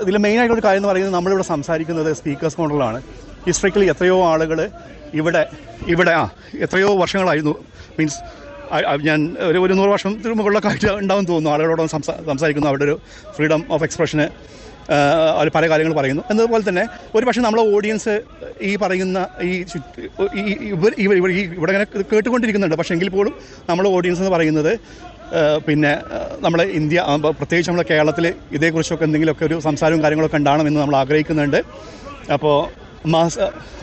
ഇതിൽ മെയിനായിട്ടുള്ളൊരു കാര്യം എന്ന് പറയുന്നത് നമ്മളിവിടെ സംസാരിക്കുന്നത് സ്പീക്കേഴ്സ് കോർണറിലാണ്. ഹിസ്റ്ററിക്കലി എത്രയോ ആളുകൾ ഇവിടെ എത്രയോ വർഷങ്ങളായിരുന്നു, മീൻസ് ഞാൻ ഒരു 100 വർഷത്തിന് മുകളിലൊക്കെ ആയിട്ട് ഉണ്ടാവും തോന്നുന്നു ആളുകളോട് സംസാരിക്കുന്നു. അവിടെ ഒരു ഫ്രീഡം ഓഫ് എക്സ്പ്രഷന് അവർ പല കാര്യങ്ങൾ പറയുന്നു. എന്നതുപോലെ തന്നെ ഒരു പക്ഷേ നമ്മളെ ഓഡിയൻസ് ഈ പറയുന്ന ഇവിടെ ഇങ്ങനെ കേട്ടുകൊണ്ടിരിക്കുന്നുണ്ട്. പക്ഷേ എങ്കിൽ പോലും നമ്മളെ ഓഡിയൻസ് എന്ന് പറയുന്നത് പിന്നെ നമ്മളെ ഇന്ത്യ, പ്രത്യേകിച്ച് നമ്മളെ കേരളത്തിൽ ഇതേക്കുറിച്ചൊക്കെ എന്തെങ്കിലുമൊക്കെ ഒരു സംസാരവും കാര്യങ്ങളൊക്കെ ഉണ്ടാകണമെന്ന് നമ്മൾ ആഗ്രഹിക്കുന്നുണ്ട്. അപ്പോൾ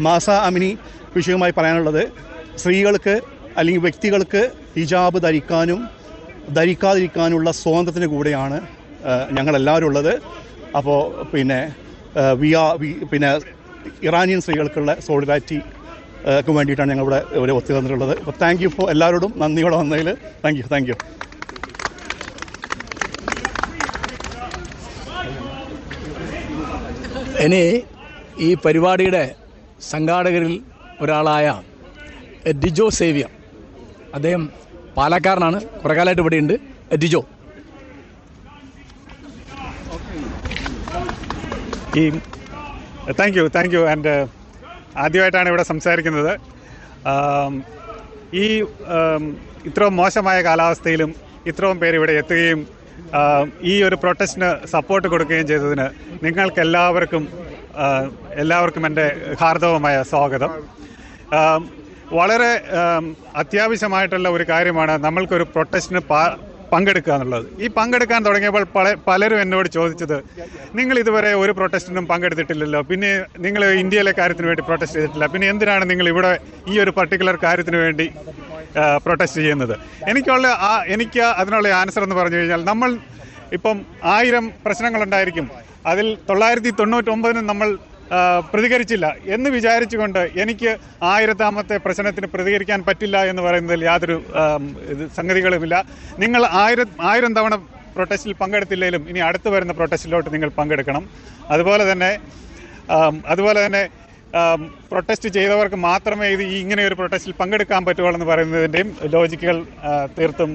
മാസ അമിനി വിഷയവുമായി പറയാനുള്ളത്, സ്ത്രീകൾക്ക് അല്ലെങ്കിൽ വ്യക്തികൾക്ക് ഹിജാബ് ധരിക്കാതിരിക്കാനുള്ള സ്വാതന്ത്ര്യത്തിൻ്റെ കൂടെയാണ് ഞങ്ങളെല്ലാവരും ഉള്ളത്. അപ്പോൾ പിന്നെ ഇറാനിയൻ സ്ത്രീകൾക്കുള്ള സോളിഡാരിറ്റിക്ക് വേണ്ടിയിട്ടാണ് ഞങ്ങളിവിടെ ഒത്തുതന്നിട്ടുള്ളത്. അപ്പോൾ താങ്ക് യു ഫോർ എല്ലാവരോടും നന്ദിയോടെ വന്നതിൽ താങ്ക് യു. ഇനി ഈ പരിപാടിയുടെ സംഘാടകരിൽ ഒരാളായ ഡിജോ സേവ്യർ, അദ്ദേഹം പാലക്കാരനാണ്, കുറേ കാലമായിട്ട് ഇവിടെയുണ്ട്. ഡിജോ. Thank you. ആൻഡ് ആദ്യമായിട്ടാണ് ഇവിടെ സംസാരിക്കുന്നത്. ഇത്രയും മോശമായ കാലാവസ്ഥയിലും ഇത്രയും പേര് ഇവിടെ എത്തുകയും ഈ ഒരു പ്രൊട്ടസ്റ്റിന് സപ്പോർട്ട് കൊടുക്കുകയും ചെയ്തതിന് നിങ്ങൾക്കെല്ലാവർക്കും എൻ്റെ ഹാർദവമായ സ്വാഗതം. വളരെ അത്യാവശ്യമായിട്ടുള്ള ഒരു കാര്യമാണ് നമ്മൾക്കൊരു പ്രൊട്ടസ്റ്റിന് പങ്കെടുക്കുക എന്നുള്ളത്. ഈ പങ്കെടുക്കാൻ തുടങ്ങിയപ്പോൾ പലരും എന്നോട് ചോദിച്ചത്, നിങ്ങൾ ഇതുവരെ ഒരു പ്രൊട്ടസ്റ്റിനും പങ്കെടുത്തിട്ടില്ലല്ലോ, പിന്നെ നിങ്ങൾ ഇന്ത്യയിലെ കാര്യത്തിന് വേണ്ടി പ്രൊട്ടസ്റ്റ് ചെയ്തിട്ടില്ല, പിന്നെ എന്തിനാണ് നിങ്ങൾ ഇവിടെ ഈ ഒരു പർട്ടിക്കുലർ കാര്യത്തിന് വേണ്ടി പ്രൊട്ടസ്റ്റ് ചെയ്യുന്നത്? എനിക്ക് അതിനുള്ള ആൻസർ എന്ന് പറഞ്ഞു കഴിഞ്ഞാൽ, നമ്മൾ ഇപ്പം 1000 പ്രശ്നങ്ങളുണ്ടായിരിക്കും, അതിൽ 999 നമ്മൾ പ്രതികരിച്ചില്ല എന്ന് വിചാരിച്ചുകൊണ്ട് എനിക്ക് 1000ാമത്തെ പ്രശ്നത്തിന് പ്രതികരിക്കാൻ പറ്റില്ല എന്ന് പറയുന്നതിൽ യാതൊരു സംഗതികളുമില്ല. നിങ്ങൾ 1000 തവണ പ്രൊട്ടസ്റ്റിൽ പങ്കെടുത്തില്ലെങ്കിലും ഇനി അടുത്ത് വരുന്ന പ്രൊട്ടസ്റ്റിലോട്ട് നിങ്ങൾ പങ്കെടുക്കണം. അതുപോലെ തന്നെ പ്രൊട്ടസ്റ്റ് ചെയ്തവർക്ക് മാത്രമേ ഇങ്ങനെ ഒരു പ്രൊട്ടസ്റ്റിൽ പങ്കെടുക്കാൻ പറ്റുള്ളൂ എന്ന് പറയുന്നതിൻ്റെയും ലോജിക്കുകൾ തീർത്തും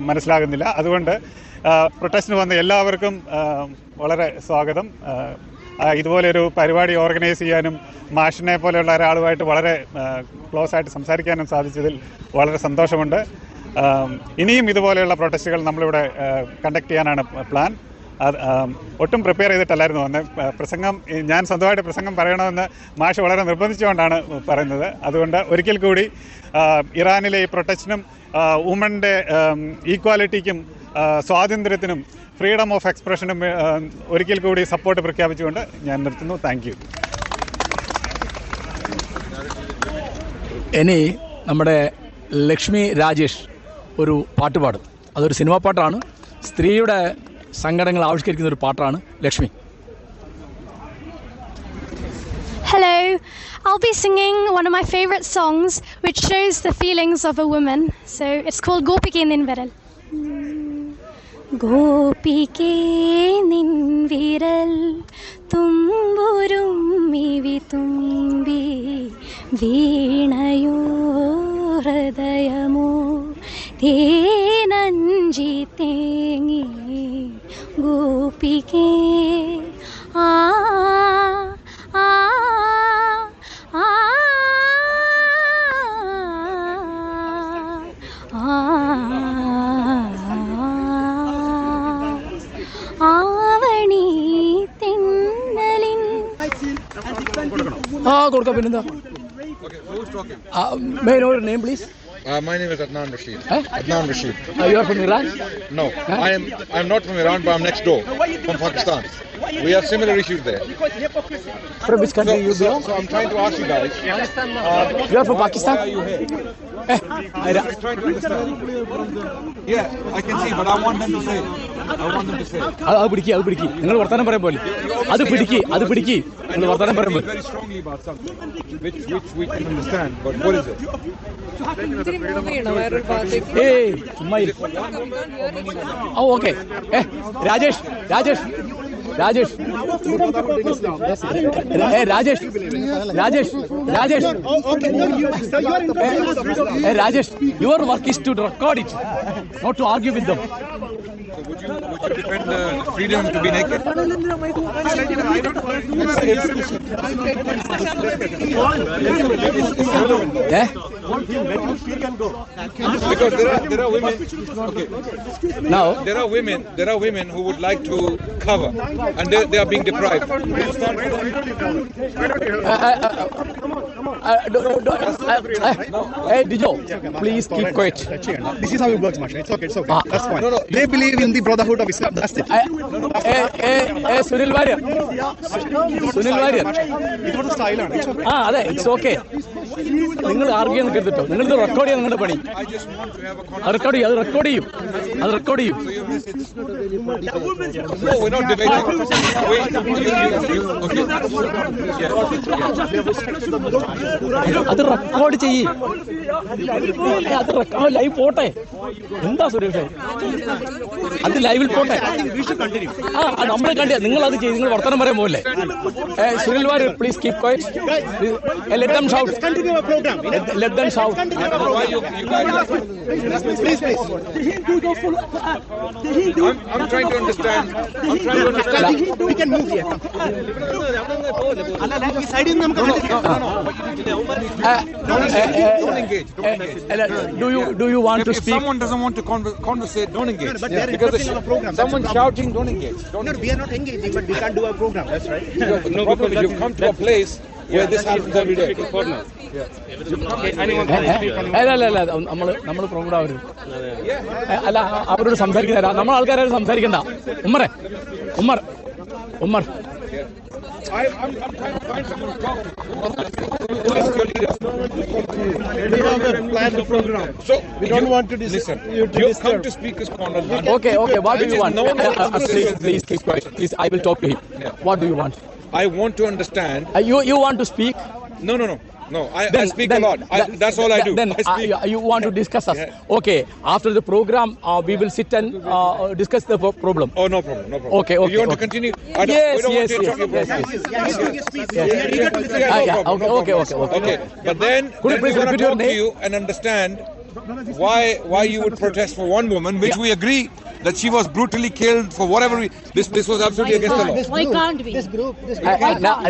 മനസ്സിലാകുന്നില്ല. അതുകൊണ്ട് പ്രൊട്ടസ്റ്റിന് വന്ന എല്ലാവർക്കും വളരെ സ്വാഗതം. ഇതുപോലൊരു പരിപാടി ഓർഗനൈസ് ചെയ്യാനും മാഷിനെ പോലെയുള്ള ഒരാളുമായിട്ട് വളരെ ക്ലോസ് ആയിട്ട് സംസാരിക്കാനും സാധിച്ചതിൽ വളരെ സന്തോഷമുണ്ട്. ഇനിയും ഇതുപോലെയുള്ള പ്രൊട്ടസ്റ്റുകൾ നമ്മളിവിടെ കണ്ടക്ട് ചെയ്യാനാണ് പ്ലാൻ. ഒട്ടും പ്രിപ്പയർ ചെയ്തിട്ടല്ലായിരുന്നു വന്ന് ഞാൻ സ്വന്തമായിട്ട് പ്രസംഗം പറയണമെന്ന് മാഷ് വളരെ നിർബന്ധിച്ചുകൊണ്ടാണ് പറയുന്നത്. അതുകൊണ്ട് ഒരിക്കൽ കൂടി ഇറാനിലെ ഈ പ്രൊട്ടസ്റ്റിനും വുമൻ്റെ ഈക്വാലിറ്റിക്കും സ്വാതന്ത്ര്യത്തിനും ഫ്രീഡം ഓഫ് എക്സ്പ്രഷനും ഒരിക്കൽ കൂടി സപ്പോർട്ട് പ്രഖ്യാപിച്ചുകൊണ്ട് ഞാൻ നിർത്തുന്നു. Thank you. ഇനി നമ്മുടെ ലക്ഷ്മി രാജേഷ് ഒരു പാട്ട് പാടും. അതൊരു സിനിമാ പാട്ടാണ്, സ്ത്രീയുടെ സങ്കടങ്ങൾ ആവിഷ്കരിക്കുന്ന ഒരു പാട്ടാണ്. Lakshmi. Hello, I'll be singing one of my favorite songs which shows the feelings of a woman. So it's called Gopike Ninviral. Gopike Ninviral tumburum mivi tumbi veenayo hridayamo teenanji teengi Gopike കൊടുക്കാം. പിന്നെന്താ? May I know your name, please? My name is Adnan Rashid. Adnan Rashid. You are from Iran? No, I'm not from Iran, but I'm next door, from Pakistan. We have similar issues there. From which country you belong? So I'm trying to ask you guys. You are from Pakistan? Why are you here? I'm trying to understand. Yeah, I can see, but I want them to say it. I want them to say it. അത് പിടിക്കുക, അത് പിടിക്കുക. നിങ്ങൾ വർത്തമാനം പറയാൻ പോലെ അത് പിടിക്കുക, അത് പിടിക്കുക. നിങ്ങൾ വർത്തമാനം പറയാൻ പോലെ Very strongly about something which we can understand, but what is it? ഏയ് ചുമ്മാ oh okay Rajesh Rajesh Rajesh Rajesh Rajesh Rajesh Rajesh your work is to record it not to argue with them. So would you defend the freedom to be naked? Because there are women. Okay. Now there are women who would like to cover, and they are being deprived. Hey Dijo, please keep quiet. This is how it works, Masha. It's okay, it's okay. That's fine. They believe in the brotherhood of Islam. That's it. Sunil Warrier, Sunil Warrier, ഇതൊരു സ്റ്റൈലാണ്. ആ അതെ, it's okay. നിങ്ങൾ ആർഗ്യം നിൽക്കരുത്. നിങ്ങളിത് record ചെയ്യാൻ നിങ്ങളുടെ പണി. അത് റെക്കോർഡ് ചെയ്യും, അത് റെക്കോർഡ് ചെയ്യും, അത് റെക്കോർഡ് ചെയ്യും. No, we're not debating. അത് റെക്കോർഡ് ചെയ്യും, അത് ലൈവ് പോട്ടെ. എന്താ സുരേഷ്, അത് ലൈവിൽ പോട്ടെ. ആ നമ്മൾ കണ്ട നിങ്ങൾ അത് ചെയ്ത് നിങ്ങൾ വർത്തമാനം പറയാൻ പോലെ. Sunil Warrier, please keep quiet. Let them shout. Let them shout. Please. I'm trying to understand. We can move here. ഈ സൈഡിൽ നിന്ന് നമുക്ക് Do you want to If speak? someone doesn't want to conversate, don't engage. But they're Because requesting a program. someone shouting, don't engage. No, we are not engaging, but we can't do a program. That's right. No problem. You come to a place where this happens every day. അല്ല നമ്മൾ programme ആവരുത്. അല്ല അവരോട് സംസാരിക്കുന്ന നമ്മൾ ആൾക്കാരോട് സംസാരിക്കണ്ട. Ummer I'm trying to find someone to talk to. Plan the program. So We don't want to listen. you to You disturb. come to Speaker's Corner. Okay, what do you want? Please keep quiet. Please, I will talk to him. What do you want? I want to understand. You want to speak? No. I speak a lot. That's all I do. Then I speak. you want to discuss us? Yeah. Okay. After the program, we will sit and discuss the problem. Oh, no problem. Okay. You want to continue? We don't want to interrupt your program. Okay. But then Could you please we want repeat to your talk to you and understand why you would protest for one woman, which we agree that she was brutally killed for whatever this was absolutely against the law. Why can't we?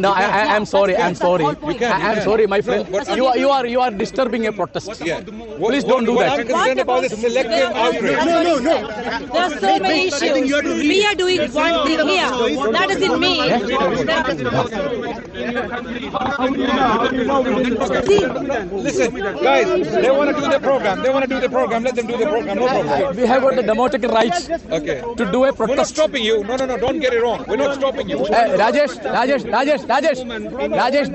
No, I'm sorry. I'm sorry, my friend. You are disturbing a protest. Yeah. Please don't do What that. I'm concerned about is selective outrage. No. There are so many issues. We are doing one thing here. That doesn't mean. Listen, guys, they want to do their program. Let them do their program. No problem. We have got the democratic rights Okay. to do a We're not protest. stopping you. No. Don't get it wrong. We're not stopping you. Rajesh,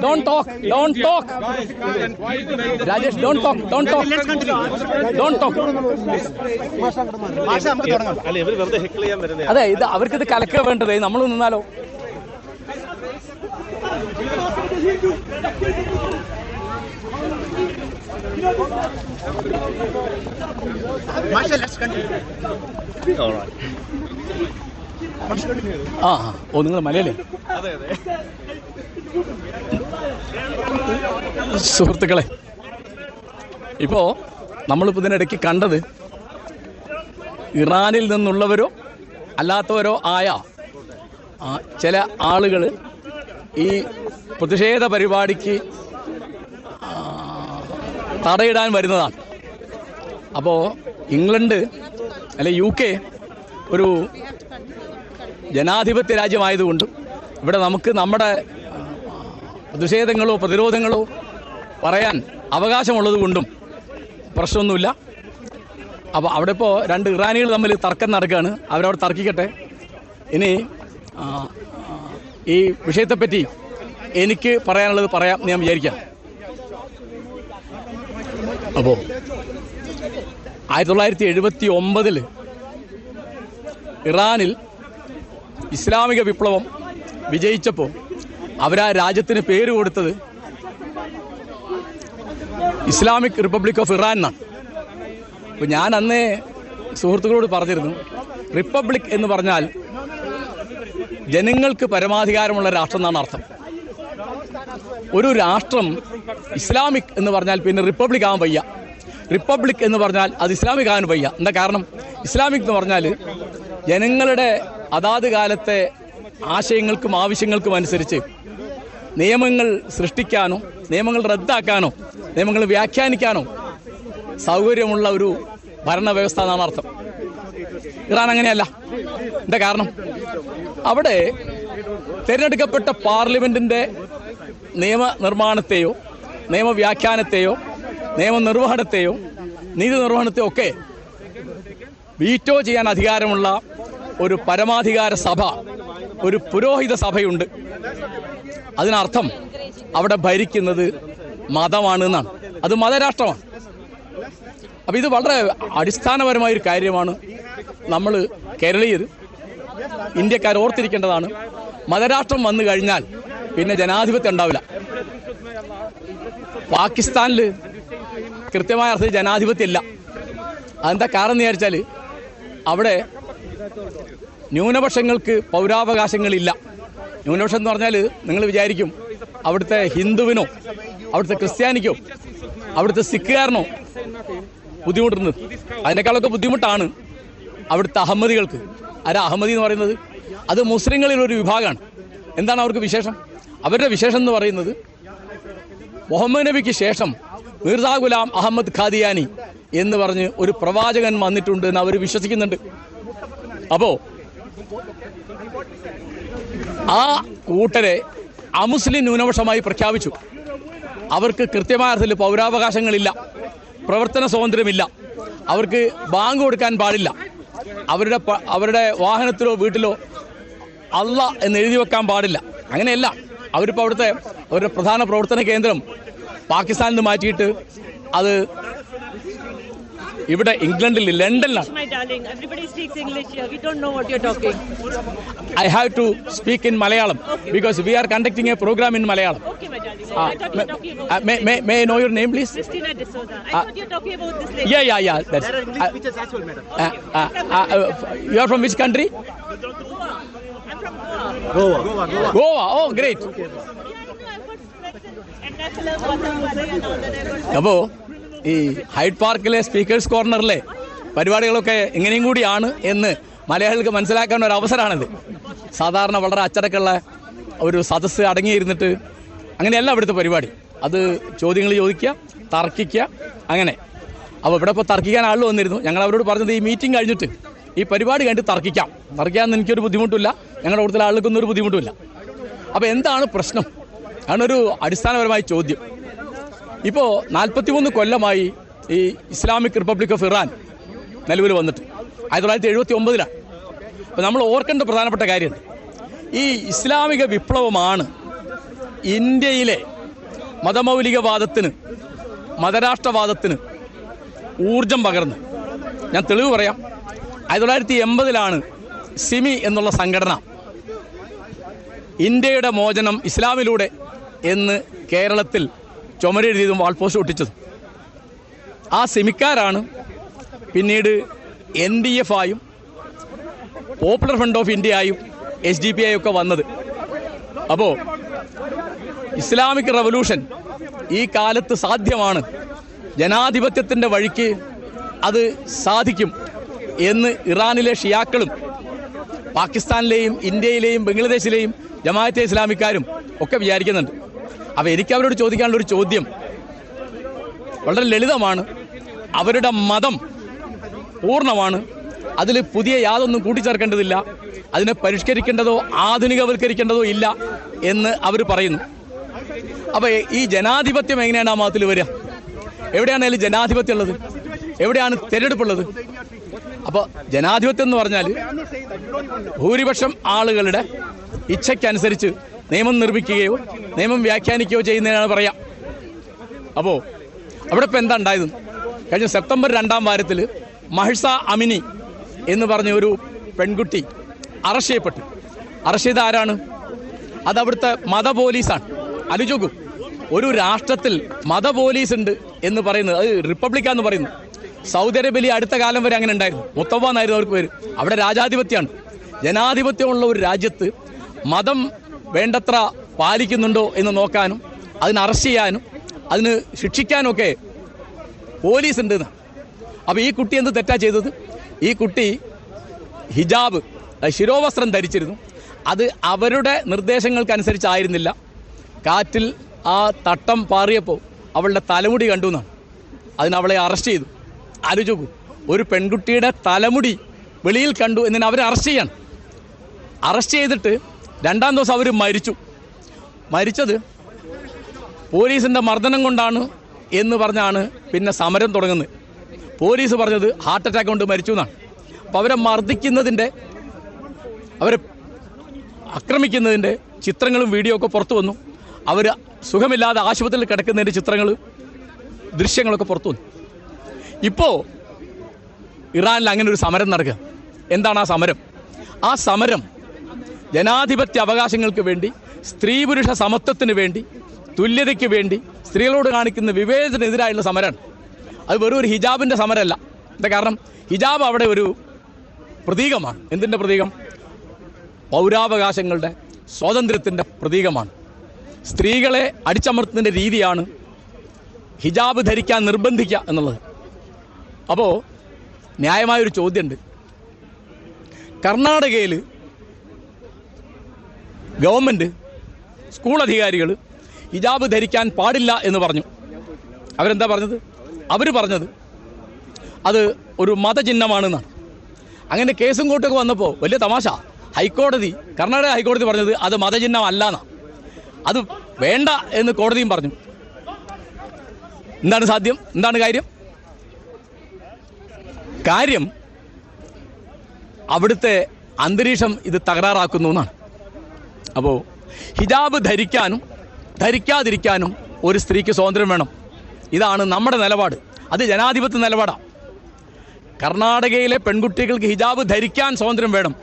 don't talk. Rajesh, don't talk. Let's continue. Don't talk. ഭാഷ നമുക്ക് തുടങ്ങാം. അതെ, ഇത് അവർക്കിത് കലക്ക വേണ്ടത്. നമ്മൾ നിന്നാലോ? Masha, let's continue. All right. നിങ്ങൾ മലയല്ലേ? സുഹൃത്തുക്കളെ, ഇപ്പോൾ നമ്മളിപ്പോൾ ഇതിനിടയ്ക്ക് കണ്ടത് ഇറാനിൽ നിന്നുള്ളവരോ അല്ലാത്തവരോ ആയ ചില ആളുകൾ ഈ പ്രതിഷേധ പരിപാടിക്ക് തടയിടാൻ വരുന്നതാണ്. അപ്പോൾ ഇംഗ്ലണ്ട് അല്ലെ UK ഒരു ജനാധിപത്യ രാജ്യമായതുകൊണ്ടും ഇവിടെ നമുക്ക് നമ്മുടെ പ്രതിഷേധങ്ങളോ പ്രതിരോധങ്ങളോ പറയാൻ അവകാശമുള്ളത് കൊണ്ടും പ്രശ്നമൊന്നുമില്ല. അപ്പോൾ അവിടെ ഇപ്പോൾ രണ്ട് ഇറാനികൾ തമ്മിൽ തർക്കം നടക്കുകയാണ്. അവരവിടെ തർക്കിക്കട്ടെ. ഇനി ഈ വിഷയത്തെപ്പറ്റി എനിക്ക് പറയാനുള്ളത് പറയാം ഞാൻ വിചാരിക്കാം. അപ്പോൾ 1979 ഇറാനിൽ ഇസ്ലാമിക വിപ്ലവം വിജയിച്ചപ്പോൾ അവരാ രാജ്യത്തിന് പേര് കൊടുത്തത് ഇസ്ലാമിക് റിപ്പബ്ലിക് ഓഫ് ഇറാൻ എന്നാണ്. അപ്പോൾ ഞാൻ അന്നേ സുഹൃത്തുക്കളോട് പറഞ്ഞിരുന്നു, റിപ്പബ്ലിക് എന്ന് പറഞ്ഞാൽ ജനങ്ങൾക്ക് പരമാധികാരമുള്ള രാഷ്ട്രം എന്നാണ് അർത്ഥം. ഒരു രാഷ്ട്രം ഇസ്ലാമിക് എന്ന് പറഞ്ഞാൽ പിന്നെ റിപ്പബ്ലിക് ആകാൻ വയ്യ. റിപ്പബ്ലിക് എന്ന് പറഞ്ഞാൽ അത് ഇസ്ലാമിക് ആകാൻ വയ്യ. എന്താ കാരണം? ഇസ്ലാമിക് എന്ന് പറഞ്ഞാൽ ജനങ്ങളുടെ അതാത് കാലത്തെ ആശയങ്ങൾക്കും ആവശ്യങ്ങൾക്കും അനുസരിച്ച് നിയമങ്ങൾ സൃഷ്ടിക്കാനോ നിയമങ്ങൾ റദ്ദാക്കാനോ നിയമങ്ങൾ വ്യാഖ്യാനിക്കാനോ സൗകര്യമുള്ള ഒരു ഭരണവ്യവസ്ഥ എന്നാണ് അർത്ഥം. ഇറാൻ അങ്ങനെയല്ല. എന്താ കാരണം? അവിടെ തിരഞ്ഞെടുക്കപ്പെട്ട പാർലമെൻറ്റിൻ്റെ നിയമനിർമ്മാണത്തെയോ നിയമവ്യാഖ്യാനത്തെയോ നിയമനിർവഹണത്തെയോ നീതി നിർവഹണത്തെയോ ഒക്കെ വീറ്റോ ചെയ്യാൻ അധികാരമുള്ള ഒരു പരമാധികാര സഭ, ഒരു പുരോഹിത സഭയുണ്ട്. അതിനർത്ഥം അവിടെ ഭരിക്കുന്നത് മതമാണ് എന്നാണ്. അത് മതരാഷ്ട്രമാണ്. അപ്പം ഇത് വളരെ അടിസ്ഥാനപരമായൊരു കാര്യമാണ്. നമ്മൾ കേരളീയർ ഇന്ത്യക്കാർ ഓർത്തിരിക്കേണ്ടതാണ്. മതരാഷ്ട്രം വന്നു കഴിഞ്ഞാൽ പിന്നെ ജനാധിപത്യം ഉണ്ടാവില്ല. പാകിസ്ഥാനിൽ കൃത്യമായ അർത്ഥത്തിൽ ജനാധിപത്യം ഇല്ല. അതെന്താ കാരണം എന്ന് വിചാരിച്ചാൽ അവിടെ ന്യൂനപക്ഷങ്ങൾക്ക് പൗരാവകാശങ്ങളില്ല. ന്യൂനപക്ഷം എന്ന് പറഞ്ഞാൽ നിങ്ങൾ വിചാരിക്കും അവിടുത്തെ ഹിന്ദുവിനോ അവിടുത്തെ ക്രിസ്ത്യാനിക്കോ അവിടുത്തെ സിഖുകാരനോ ബുദ്ധിമുട്ടുന്നത്. അതിനേക്കാളൊക്കെ ബുദ്ധിമുട്ടാണ് അവിടുത്തെ അഹമ്മദികൾക്ക്. ആരാ അഹമ്മദി എന്ന് പറയുന്നത്? അത് മുസ്ലിങ്ങളിലൊരു വിഭാഗമാണ്. എന്താണ് അവർക്ക് വിശേഷം? അവരുടെ വിശേഷം എന്ന് പറയുന്നത് മുഹമ്മദ് നബിക്ക് ശേഷം മിർസ ഗുലാം അഹമ്മദ് ഖാദിയാനി എന്ന് പറഞ്ഞ് ഒരു പ്രവാചകൻ വന്നിട്ടുണ്ട് എന്ന് അവർ വിശ്വസിക്കുന്നുണ്ട്. അപ്പോൾ ആ കൂട്ടരെ അമുസ്ലിം ന്യൂനപക്ഷമായി പ്രഖ്യാപിച്ചു. അവർക്ക് കൃത്യമായ അർത്ഥത്തിൽ പൗരാവകാശങ്ങളില്ല, പ്രവർത്തന സ്വാതന്ത്ര്യമില്ല, അവർക്ക് ബാങ്ക് കൊടുക്കാൻ പാടില്ല, അവരുടെ വാഹനത്തിലോ വീട്ടിലോ അല്ല എന്ന് എഴുതി വെക്കാൻ പാടില്ല. അങ്ങനെയല്ല. അവരിപ്പോൾ അവിടുത്തെ അവരുടെ പ്രധാന പ്രവർത്തന കേന്ദ്രം പാകിസ്ഥാനിൽ നിന്ന് മാറ്റിയിട്ട് അത് ഇവിടെ ഇംഗ്ലണ്ടിൽ ലണ്ടനിലാണ്. I have to speak in Malayalam because we are conducting a program in Malayalam. May I know your name, please? Christina D'Souza. I thought you were talking about this lady. Yeah. That's There are English speeches as well, madam. You are from which country? I'm from Goa. Goa. Oh, great. അപ്പോൾ ഈ hide പാർക്കിലെ speakers കോർണറിലെ പരിപാടികളൊക്കെ എങ്ങനെയും കൂടിയാണ് എന്ന് മലയാളികൾക്ക് മനസ്സിലാക്കാൻ ഒരു അവസരമാണിത്. സാധാരണ വളരെ അച്ചടക്കമുള്ള ഒരു സദസ്സ് അടങ്ങിയിരുന്നിട്ട് അങ്ങനെയല്ല ഇവിടുത്തെ പരിപാടി. അത് ചോദ്യങ്ങൾ ചോദിക്കുക, തർക്കിക്കുക, അങ്ങനെ. അപ്പോൾ ഇവിടെ ഇപ്പോൾ തർക്കിക്കാൻ ആൾ വന്നിരുന്നു. ഞങ്ങൾ അവരോട് പറഞ്ഞത് ഈ മീറ്റിംഗ് കഴിഞ്ഞിട്ട് ഈ പരിപാടി കഴിഞ്ഞിട്ട് തർക്കിക്കാമെന്ന് എനിക്കൊരു ബുദ്ധിമുട്ടില്ല, ഞങ്ങളുടെ കൂടുതൽ ആളുകൾക്കൊന്നും ഒരു ബുദ്ധിമുട്ടില്ല. അപ്പോൾ എന്താണ് പ്രശ്നം? ആണൊരു അടിസ്ഥാനപരമായ ചോദ്യം. ഇപ്പോൾ 43 കൊല്ലമായി ഈ ഇസ്ലാമിക് റിപ്പബ്ലിക് ഓഫ് ഇറാൻ നിലവിൽ വന്നിട്ട് 1979. അപ്പോൾ നമ്മൾ ഓർക്കേണ്ട പ്രധാനപ്പെട്ട കാര്യമുണ്ട്. ഈ ഇസ്ലാമിക വിപ്ലവമാണ് ഇന്ത്യയിലെ മതമൗലികവാദത്തിന്, മതരാഷ്ട്രവാദത്തിന് ഊർജം പകർന്ന്. ഞാൻ തെളിവ് പറയാം. 1980 സിമി എന്നുള്ള സംഘടന ഇന്ത്യയുടെ മോചനം ഇസ്ലാമിലൂടെ എന്ന് കേരളത്തിൽ ചുമരെഴുതിയതും വാൾപോസ്റ്റ് ഒട്ടിച്ചതും. ആ സിമിക്കാരാണ് പിന്നീട് NDF ആയും പോപ്പുലർ ഫ്രണ്ട് ഓഫ് ഇന്ത്യ ആയും SDP ആയും ഒക്കെ വന്നത്. അപ്പോൾ ഇസ്ലാമിക് റവല്യൂഷൻ ഈ കാലത്ത് സാധ്യമാണ്, ജനാധിപത്യത്തിൻ്റെ വഴിക്ക് അത് സാധിക്കും എന്ന് ഇറാനിലെ ഷിയാക്കളും പാകിസ്ഥാനിലെയും ഇന്ത്യയിലെയും ബംഗ്ലാദേശിലെയും ജമാഅത്തെ ഇസ്ലാമിക്കാരും ഒക്കെ വിചാരിക്കുന്നുണ്ട്. അപ്പോൾ എനിക്ക് അവരോട് ചോദിക്കാനുള്ളൊരു ചോദ്യം വളരെ ലളിതമാണ്. അവരുടെ മതം പൂർണ്ണമാണ്, അതിൽ പുതിയ യാതൊന്നും കൂട്ടിച്ചേർക്കേണ്ടതില്ല, അതിനെ പരിഷ്കരിക്കേണ്ടതോ ആധുനികവൽക്കരിക്കേണ്ടതോ ഇല്ല എന്ന് അവർ പറയുന്നു. അപ്പോൾ ഈ ജനാധിപത്യം എങ്ങനെയാണ് ആ മതത്തിൽ വരിക? എവിടെയാണ് അതിൽ ജനാധിപത്യം ഉള്ളത്? എവിടെയാണ് തിരഞ്ഞെടുപ്പുള്ളത്? അപ്പോൾ ജനാധിപത്യം എന്ന് പറഞ്ഞാൽ ഭൂരിപക്ഷം ആളുകളുടെ ഇച്ഛയ്ക്കനുസരിച്ച് നിയമം നിർമ്മിക്കുകയോ നിയമം വ്യാഖ്യാനിക്കുകയോ ചെയ്യുന്നതിനാണ് പറയാം. അപ്പോൾ അവിടെ ഇപ്പോൾ എന്താ ഉണ്ടായത്? കഴിഞ്ഞ സെപ്റ്റംബർ 2-ാം വാരത്തിൽ മഹ്സ അമിനി എന്ന് പറഞ്ഞ ഒരു പെൺകുട്ടി അറസ്റ്റ് ചെയ്യപ്പെട്ടു. അറസ്റ്റ് ചെയ്ത ആരാണ്? അത് അവിടുത്തെ മത പോലീസാണ്. ആലോചിച്ചു, ഒരു രാഷ്ട്രത്തിൽ മത പോലീസ് ഉണ്ട് എന്ന് പറയുന്നത്, അത് റിപ്പബ്ലിക്കാന്ന് പറയുന്നു. സൗദി അറേബ്യയിൽ അടുത്ത കാലം വരെ അങ്ങനെ ഉണ്ടായിരുന്നു. മുത്തവ എന്നായിരുന്നു അവർക്ക് പേര്. അവിടെ രാജാധിപത്യമാണ്. ജനാധിപത്യമുള്ള ഒരു രാജ്യത്ത് മതം വേണ്ടത്ര പാലിക്കുന്നുണ്ടോ എന്ന് നോക്കാനും അതിന് അറസ്റ്റ് ചെയ്യാനും അതിന് ശിക്ഷിക്കാനും ഒക്കെ പോലീസ് ഉണ്ടെന്ന്. അപ്പോൾ ഈ കുട്ടി എന്ത് തെറ്റാ ചെയ്തത്? ഈ കുട്ടി ഹിജാബ്, ശിരോവസ്ത്രം ധരിച്ചിരുന്നു. അത് അവരുടെ നിർദ്ദേശങ്ങൾക്കനുസരിച്ചായിരുന്നില്ല. കാറ്റിൽ ആ തട്ടം പാറിയപ്പോൾ അവളുടെ തലമുടി കണ്ടു എന്നാണ്. അതിനവളെ അറസ്റ്റ് ചെയ്തു. ആലോചിക്കൂ, ഒരു പെൺകുട്ടിയുടെ തലമുടി വെളിയിൽ കണ്ടു എന്നതിന് അവരെ അറസ്റ്റ് ചെയ്യാണ്. അറസ്റ്റ് ചെയ്തിട്ട് 2-ാം ദിവസം അവർ മരിച്ചത് പോലീസിൻ്റെ മർദ്ദനം കൊണ്ടാണ് എന്ന് പറഞ്ഞാണ് പിന്നെ സമരം തുടങ്ങുന്നത്. പോലീസ് പറഞ്ഞത് ഹാർട്ട് അറ്റാക്ക് കൊണ്ട് മരിച്ചു എന്നാണ്. അപ്പോൾ അവരെ മർദ്ദിക്കുന്നതിൻ്റെ, അവരെ ആക്രമിക്കുന്നതിൻ്റെ ചിത്രങ്ങളും വീഡിയോ ഒക്കെ പുറത്തു വന്നു. അവർ സുഖമില്ലാതെ ആശുപത്രിയിൽ കിടക്കുന്നതിൻ്റെ ചിത്രങ്ങൾ, ദൃശ്യങ്ങളൊക്കെ പുറത്തു വന്നു. ഇപ്പോൾ ഇറാനിൽ അങ്ങനെ ഒരു സമരം നടക്കുക. എന്താണ് ആ സമരം? ആ സമരം ജനാധിപത്യ അവകാശങ്ങൾക്ക് വേണ്ടി, സ്ത്രീ പുരുഷ സമത്വത്തിന് വേണ്ടി, തുല്യതയ്ക്ക് വേണ്ടി, സ്ത്രീകളോട് കാണിക്കുന്ന വിവേചനത്തിനെതിരായുള്ള സമരമാണ്. അത് വെറും ഒരു ഹിജാബിൻ്റെ സമരമല്ല. എന്താ കാരണം? ഹിജാബ് അവിടെ ഒരു പ്രതീകമാണ്. എന്തിൻ്റെ പ്രതീകം? പൗരാവകാശങ്ങളുടെ, സ്വാതന്ത്ര്യത്തിൻ്റെ പ്രതീകമാണ്. സ്ത്രീകളെ അടിച്ചമർത്തുന്നതിൻ്റെ രീതിയാണ് ഹിജാബ് ധരിക്കാൻ നിർബന്ധിക്കുക എന്നുള്ളത്. അപ്പോൾ ന്യായമായൊരു ചോദ്യമുണ്ട്. കർണാടകയിൽ ഗവൺമെൻറ്, സ്കൂൾ അധികാരികൾ ഹിജാബ് ധരിക്കാൻ പാടില്ല എന്ന് പറഞ്ഞു. അവരെന്താ പറഞ്ഞത്? അവർ പറഞ്ഞത് അത് ഒരു മതചിഹ്നമാണെന്നാണ്. അങ്ങനെ കേസും കോട്ടൊക്കെ വന്നപ്പോൾ വലിയ തമാശ. കർണാടക ഹൈക്കോടതി പറഞ്ഞത് അത് മതചിഹ്നം അല്ലാന്നാണ്. അത് വേണ്ട എന്ന് കോടതിയും പറഞ്ഞു. എന്താണ് സാധ്യം? എന്താണ് കാര്യം? അവിടുത്തെ അന്തരീക്ഷം ഇത് തകരാറാക്കുന്നു എന്നാണ്. അപ്പോൾ ഹിജാബ് ധരിക്കാനും ധരിക്കാതിരിക്കാനും ഒരു സ്ത്രീക്ക് സ്വാതന്ത്ര്യം വേണം. ഇതാണ് നമ്മുടെ നിലപാട്. അത് ജനാധിപത്യ നിലപാടാണ്. കർണാടകയിലെ പെൺകുട്ടികൾക്ക് ഹിജാബ് ധരിക്കാൻ സ്വാതന്ത്ര്യം വേണം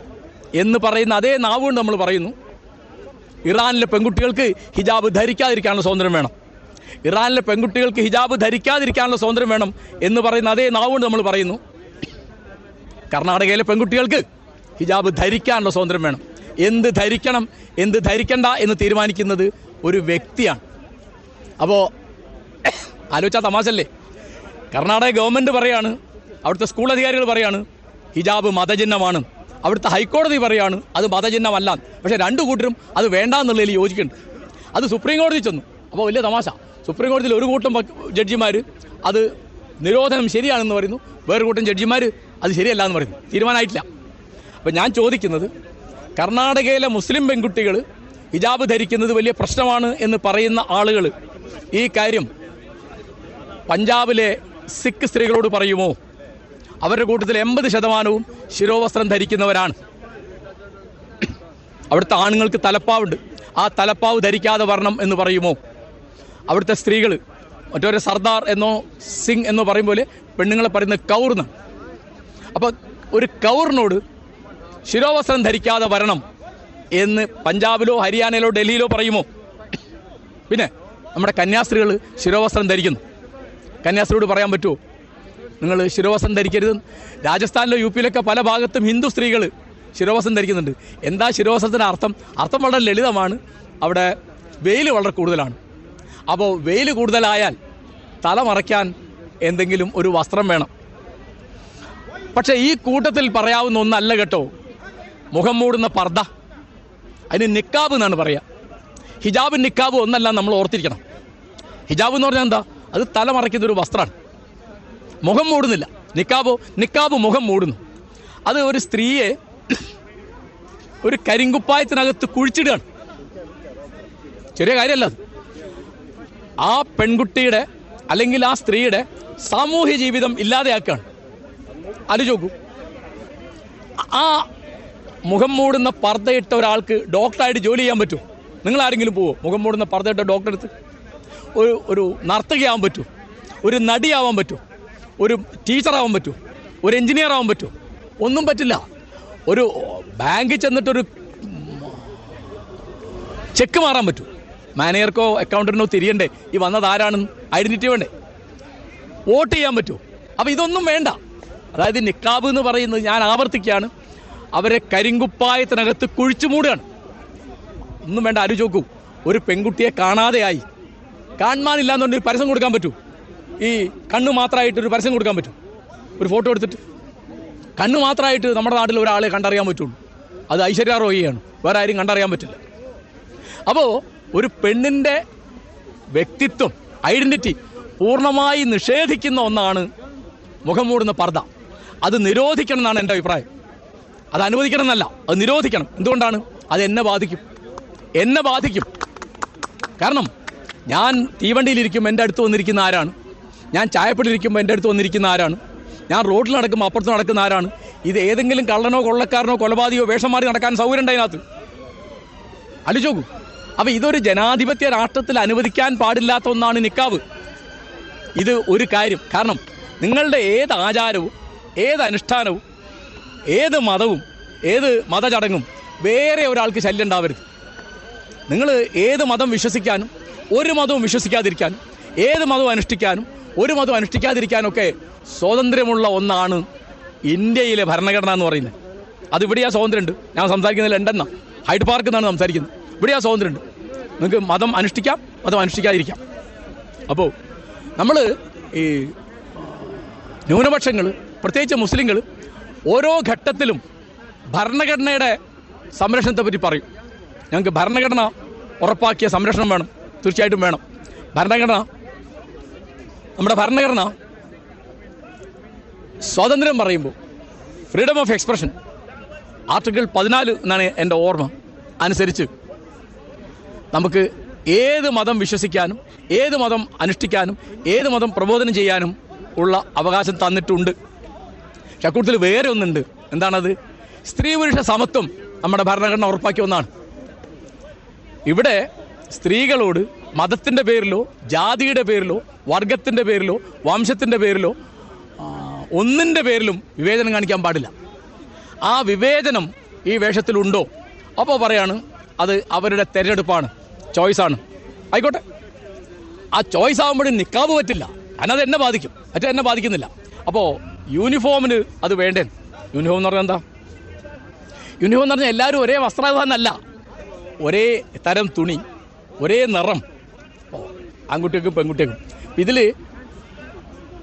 എന്ന് പറയുന്ന അതേ നാവുകൊണ്ട് നമ്മൾ പറയുന്നു ഇറാനിലെ പെൺകുട്ടികൾക്ക് ഹിജാബ് ധരിക്കാതിരിക്കാനുള്ള സ്വാതന്ത്ര്യം വേണം. ഇറാനിലെ പെൺകുട്ടികൾക്ക് ഹിജാബ് ധരിക്കാതിരിക്കാനുള്ള സ്വാതന്ത്ര്യം വേണം എന്ന് പറയുന്ന അതേ നാവുകൊണ്ട് നമ്മൾ പറയുന്നു കർണാടകയിലെ പെൺകുട്ടികൾക്ക് ഹിജാബ് ധരിക്കാനുള്ള സ്വാതന്ത്ര്യം വേണം. എന്ത് ധരിക്കണം, എന്ത് ധരിക്കണ്ട എന്ന് തീരുമാനിക്കുന്നത് ഒരു വ്യക്തിയാണ്. അപ്പോൾ ആലോചിച്ചാൽ തമാശല്ലേ? കർണാടക ഗവൺമെൻറ് പറയാണ്, അവിടുത്തെ സ്കൂൾ അധികാരികൾ പറയാണ് ഹിജാബ് മതചിഹ്നമാണ്. അവിടുത്തെ ഹൈക്കോടതി പറയാണ് അത് മതചിഹ്നമല്ല. പക്ഷേ രണ്ടു കൂട്ടരും അത് വേണ്ട എന്നുള്ളതിൽ യോജിക്കുന്നുണ്ട്. അത് സുപ്രീം കോടതി ചെന്നു. അപ്പോൾ വലിയ തമാശ. സുപ്രീം കോടതിയിൽ ഒരു കൂട്ടം ജഡ്ജിമാർ അത് നിരോധനം ശരിയാണെന്ന് പറയുന്നു, വേറൊരു കൂട്ടം ജഡ്ജിമാർ അത് ശരിയല്ല എന്ന് പറയുന്നു. തീരുമാനമായിട്ടില്ല. അപ്പോൾ ഞാൻ ചോദിക്കുന്നത്, കർണാടകയിലെ മുസ്ലിം പെൺകുട്ടികൾ ഹിജാബ് ധരിക്കുന്നത് വലിയ പ്രശ്നമാണ് എന്ന് പറയുന്ന ആളുകൾ ഈ കാര്യം പഞ്ചാബിലെ സിഖ് സ്ത്രീകളോട് പറയുമോ? അവരുടെ കൂട്ടത്തിൽ 80% ശിരോവസ്ത്രം ധരിക്കുന്നവരാണ്. അവിടുത്തെ ആണുങ്ങൾക്ക് തലപ്പാവുണ്ട്, ആ തലപ്പാവ് ധരിക്കാതെ വരണം എന്ന് പറയുമോ? അവിടുത്തെ സ്ത്രീകൾ മറ്റൊരു സർദാർ എന്നോ സിംഗ് എന്നോ പറയും പോലെ പെണ്ണുങ്ങളെ പറയുന്നത് കൗർന്ന്. അപ്പോൾ ഒരു കൗറിനോട് ശിരോവസ്ത്രം ധരിക്കാതെ വരണം എന്ന് പഞ്ചാബിലോ ഹരിയാനയിലോ ഡൽഹിയിലോ പറയുമോ? പിന്നെ നമ്മുടെ കന്യാസ്ത്രീകൾ ശിരോവസ്ത്രം ധരിക്കുന്നു. കന്യാസ്ത്രീയോട് പറയാൻ പറ്റുമോ നിങ്ങൾ ശിരോവസ്ത്രം ധരിക്കരുത്? രാജസ്ഥാനിലോ യു പിയിലൊക്കെ പല ഭാഗത്തും ഹിന്ദു സ്ത്രീകൾ ശിരോവസ്ത്രം ധരിക്കുന്നുണ്ട്. എന്താ ശിരോവസ്ത്രത്തിൻ്റെ അർത്ഥം വളരെ ലളിതമാണ്. അവിടെ വെയിൽ വളരെ കൂടുതലാണ്. അപ്പോൾ വെയിൽ കൂടുതലായാൽ തല മറയ്ക്കാൻ എന്തെങ്കിലും ഒരു വസ്ത്രം വേണം. പക്ഷേ ഈ കൂട്ടത്തിൽ പറയാവുന്ന ഒന്നല്ല കേട്ടോ മുഖം മൂടുന്ന പർദ്ദ. അതിന് നിക്കാബ് എന്നാണ് പറയുക. ഹിജാബ് നിക്കാബ് ഒന്നല്ല, നമ്മൾ ഓർത്തിരിക്കണം. ഹിജാബ് എന്ന് പറഞ്ഞാൽ എന്താ? അത് തല മറയ്ക്കുന്നൊരു വസ്ത്രമാണ്, മുഖം മൂടുന്നില്ല. നിക്കാബ് മുഖം മൂടുന്നു. അത് ഒരു സ്ത്രീയെ ഒരു കരിങ്കുപ്പായത്തിനകത്ത് കുഴിച്ചിടുകയാണ്. ചെറിയ കാര്യമല്ല അത്. ആ പെൺകുട്ടിയുടെ അല്ലെങ്കിൽ ആ സ്ത്രീയുടെ സാമൂഹ്യ ജീവിതം ഇല്ലാതെയാക്കുകയാണ്. ആലോചിച്ച് നോക്കൂ. ആ മുഖം മൂടുന്ന പർദ്ദയിട്ട ഒരാൾക്ക് ഡോക്ടറായിട്ട് ജോലി ചെയ്യാൻ പറ്റുമോ? നിങ്ങളാരെങ്കിലും പോവോ മുഖം മൂടുന്ന പർദ്ദയിട്ട ഡോക്ടറെ അടുത്ത്? ഒരു നർത്തകിയാവാൻ പറ്റുമോ? ഒരു നടിയാവാൻ പറ്റുമോ? ഒരു ടീച്ചറാവാൻ പറ്റുമോ? ഒരു എഞ്ചിനീയർ ആവാൻ പറ്റുമോ? ഒന്നും പറ്റില്ല. ഒരു ബാങ്കിൽ ചെന്നിട്ടൊരു ചെക്ക് മാറാൻ പറ്റും? മാനേജർക്കോ അക്കൗണ്ടന്റിനോ തിരിയണ്ടേ ഈ വന്നത് ആരാണെന്ന് ഐഡന്റിറ്റി വേണ്ടേ? വോട്ട് ചെയ്യാൻ പറ്റുമോ? അപ്പോൾ ഇതൊന്നും വേണ്ട. അതായത് നിക്കാബ് എന്ന് പറയുന്നത്, ഞാൻ ആവർത്തിക്കുകയാണ്, അവരെ കരിങ്കുപ്പായത്തിനകത്ത് കുഴിച്ചു മൂടുകയാണ്. ഒന്നും വേണ്ട. ആലോചിച്ച് നോക്കൂ, ഒരു പെൺകുട്ടിയെ കാണാതെയായി, കാണാനില്ലാന്നുണ്ടെങ്കിൽ പരസ്യം കൊടുക്കാൻ പറ്റൂ? ഈ കണ്ണ് മാത്രമായിട്ടൊരു പരസ്യം കൊടുക്കാൻ പറ്റും? ഒരു ഫോട്ടോ എടുത്തിട്ട് കണ്ണ് മാത്രമായിട്ട് നമ്മുടെ നാട്ടിൽ ഒരാളെ കണ്ടറിയാൻ പറ്റുള്ളൂ, അത് ഐശ്വര്യ റോയിയാണ്, വേറെ ആരും കണ്ടറിയാൻ പറ്റില്ല. അപ്പോൾ ഒരു പെണ്ണിൻ്റെ വ്യക്തിത്വം, ഐഡൻറ്റിറ്റി പൂർണ്ണമായി നിഷേധിക്കുന്ന ഒന്നാണ് മുഖം മൂടുന്ന പർദ്ദ. അത് നിരോധിക്കണം എന്നാണ് എൻ്റെ അഭിപ്രായം. അത് അനുവദിക്കണം എന്നല്ല, അത് നിരോധിക്കണം. എന്തുകൊണ്ടാണ്? അത് എന്നെ ബാധിക്കും. കാരണം ഞാൻ തീവണ്ടിയിലിരിക്കുമ്പോൾ എൻ്റെ അടുത്ത് വന്നിരിക്കുന്ന ആരാണ്? ഞാൻ ചായപ്പടിയിലിരിക്കുമ്പോൾ എൻ്റെ അടുത്ത് വന്നിരിക്കുന്ന ആരാണ്? ഞാൻ റോഡിൽ നടക്കുമ്പോൾ അപ്പുറത്ത് നടക്കുന്ന ആരാണ്? ഇത് ഏതെങ്കിലും കള്ളനോ കൊള്ളക്കാരനോ കൊലപാതകയോ വേഷം മാറി നടക്കാൻ സൗകര്യം ഉണ്ട് അതിനകത്ത്? ആലോചിച്ച് നോക്കൂ. അപ്പോൾ ഇതൊരു ജനാധിപത്യ രാഷ്ട്രത്തിൽ അനുവദിക്കാൻ പാടില്ലാത്ത ഒന്നാണ് നിക്കാബ്. ഇത് ഒരു കാര്യം. കാരണം നിങ്ങളുടെ ഏത് ആചാരവും, ഏത് അനുഷ്ഠാനവും, ഏത് മതവും, ഏത് മതചടങ്ങും വേറെ ഒരാൾക്ക് ശല്യം ഉണ്ടാവരുത്. നിങ്ങൾ ഏത് മതം വിശ്വസിക്കാനും ഒരു മതവും വിശ്വസിക്കാതിരിക്കാനും, ഏത് മതവും അനുഷ്ഠിക്കാനും ഒരു മതവും അനുഷ്ഠിക്കാതിരിക്കാനൊക്കെ സ്വാതന്ത്ര്യമുള്ള ഒന്നാണ് ഇന്ത്യയിലെ ഭരണഘടന എന്ന് പറയുന്നത്. അതിവിടെയാ സ്വാതന്ത്ര്യമുണ്ട്. ഞാൻ സംസാരിക്കുന്നത് ലണ്ടനാണ്, ഹൈഡ് പാർക്കിൽ നിന്നാണ് സംസാരിക്കുന്നത്. ഇവിടെയാ സ്വാതന്ത്ര്യമുണ്ട്. നിങ്ങൾക്ക് മതം അനുഷ്ഠിക്കാം, മതം അനുഷ്ഠിക്കാതിരിക്കാം. അപ്പോൾ നമ്മൾ ഈ ന്യൂനപക്ഷങ്ങൾ, പ്രത്യേകിച്ച് മുസ്ലിങ്ങൾ, ഓരോ ഘട്ടത്തിലും ഭരണഘടനയുടെ സംരക്ഷണത്തെ പറ്റി പറയും. ഞങ്ങൾക്ക് ഭരണഘടന ഉറപ്പാക്കിയ സംരക്ഷണം വേണം, തീർച്ചയായിട്ടും വേണം. നമ്മുടെ ഭരണഘടന സ്വാതന്ത്ര്യം പറയുമ്പോൾ ഫ്രീഡം ഓഫ് എക്സ്പ്രഷൻ ആർട്ടിക്കിൾ 14 എന്നാണ് എൻ്റെ ഓർമ്മ അനുസരിച്ച് നമുക്ക് ഏത് മതം വിശ്വസിക്കാനും, ഏത് മതം അനുഷ്ഠിക്കാനും, ഏത് മതം പ്രബോധനം ചെയ്യാനും ഉള്ള അവകാശം തന്നിട്ടുണ്ട്. പക്ഷെ അക്കൂട്ടത്തിൽ വേറെ ഒന്നുണ്ട്. എന്താണത്? സ്ത്രീ പുരുഷ സമത്വം നമ്മുടെ ഭരണഘടന ഉറപ്പാക്കിയ ഒന്നാണ്. ഇവിടെ സ്ത്രീകളോട് മതത്തിൻ്റെ പേരിലോ ജാതിയുടെ പേരിലോ വർഗത്തിൻ്റെ പേരിലോ വംശത്തിൻ്റെ പേരിലോ ഒന്നിൻ്റെ പേരിലും വിവേചനം കാണിക്കാൻ പാടില്ല. ആ വിവേചനം ഈ വേഷത്തിലുണ്ടോ? അപ്പോൾ പറയാണ് അത് അവരുടെ തിരഞ്ഞെടുപ്പാണ്, ചോയ്സാണ്. ആയിക്കോട്ടെ, ആ ചോയ്സ് ആകുമ്പോഴും നിക്കാബ് പറ്റില്ല. അതിനത് എന്നെ ബാധിക്കും, എന്നെ ബാധിക്കുന്നില്ല. അപ്പോൾ യൂണിഫോമിന് അത് വേണ്ടേ? യൂണിഫോം എന്ന് പറഞ്ഞാൽ എന്താ? യൂണിഫോം എന്ന് പറഞ്ഞാൽ എല്ലാവരും ഒരേ വസ്ത്രധാരണമല്ല, ഒരേ തരം തുണി, ഒരേ നിറം, ആൺകുട്ടികൾക്കും പെൺകുട്ടികൾക്കും. ഇതിൽ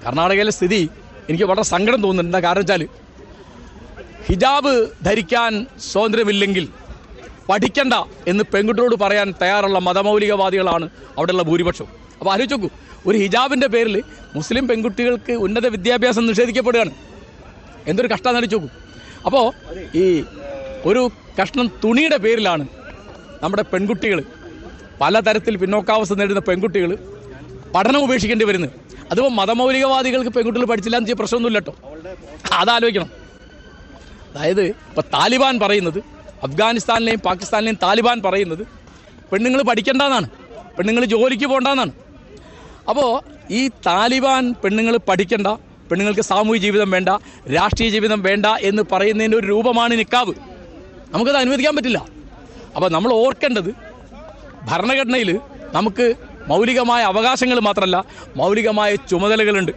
കർണാടകയിലെ സ്ഥിതി എനിക്ക് വളരെ സങ്കടം തോന്നുന്നുണ്ട്. കാരണം വെച്ചാൽ ഹിജാബ് ധരിക്കാൻ സ്വാതന്ത്ര്യമില്ലെങ്കിൽ പഠിക്കണ്ട എന്ന് പെൺകുട്ടികളോട് പറയാൻ തയ്യാറുള്ള മതമൗലികവാദികളാണ് അവിടെയുള്ള ഭൂരിപക്ഷം. അപ്പോൾ ആലോചിച്ച് നോക്കൂ, ഒരു ഹിജാബിൻ്റെ പേരിൽ മുസ്ലിം പെൺകുട്ടികൾക്ക് ഉന്നത വിദ്യാഭ്യാസം നിഷേധിക്കപ്പെടുകയാണ്. എന്തൊരു കഷ്ടമാണെന്ന് ആലോചിച്ച് നോക്കൂ. അപ്പോൾ ഈ ഒരു കഷ്ണം തുണിയുടെ പേരിലാണ് നമ്മുടെ പെൺകുട്ടികൾ, പലതരത്തിൽ പിന്നോക്കാവസ്ഥ നേടുന്ന പെൺകുട്ടികൾ പഠനം ഉപേക്ഷിക്കേണ്ടി വരുന്നത്. അതിപ്പോൾ മതമൗലികവാദികൾക്ക് പെൺകുട്ടികൾ പഠിച്ചില്ല എന്ന് വെച്ചാൽ പ്രശ്നമൊന്നുമില്ല കേട്ടോ, അതാലോചിക്കണം. അതായത് ഇപ്പോൾ താലിബാൻ പറയുന്നത്, അഫ്ഗാനിസ്ഥാനിലെയും പാകിസ്ഥാനിലെയും താലിബാൻ പറയുന്നത് പെണ്ണുങ്ങൾ പഠിക്കേണ്ടെന്നാണ്, പെണ്ണുങ്ങൾ ജോലിക്ക് പോകണ്ടെന്നാണ്. അപ്പോൾ ഈ താലിബാൻ പെണ്ണുങ്ങൾ പഠിക്കേണ്ട, പെണ്ണുങ്ങൾക്ക് സാമൂഹിക ജീവിതം വേണ്ട, രാഷ്ട്രീയ ജീവിതം വേണ്ട എന്ന് പറയുന്നതിൻ്റെ ഒരു രൂപമാണ് നിക്കാബ്. നമുക്കത് അനുവദിക്കാൻ പറ്റില്ല. അപ്പോൾ നമ്മൾ ഓർക്കേണ്ടത്, ഭരണഘടനയിൽ നമുക്ക് മൗലികമായ അവകാശങ്ങൾ മാത്രമല്ല മൗലികമായ ചുമതലകളുണ്ട്.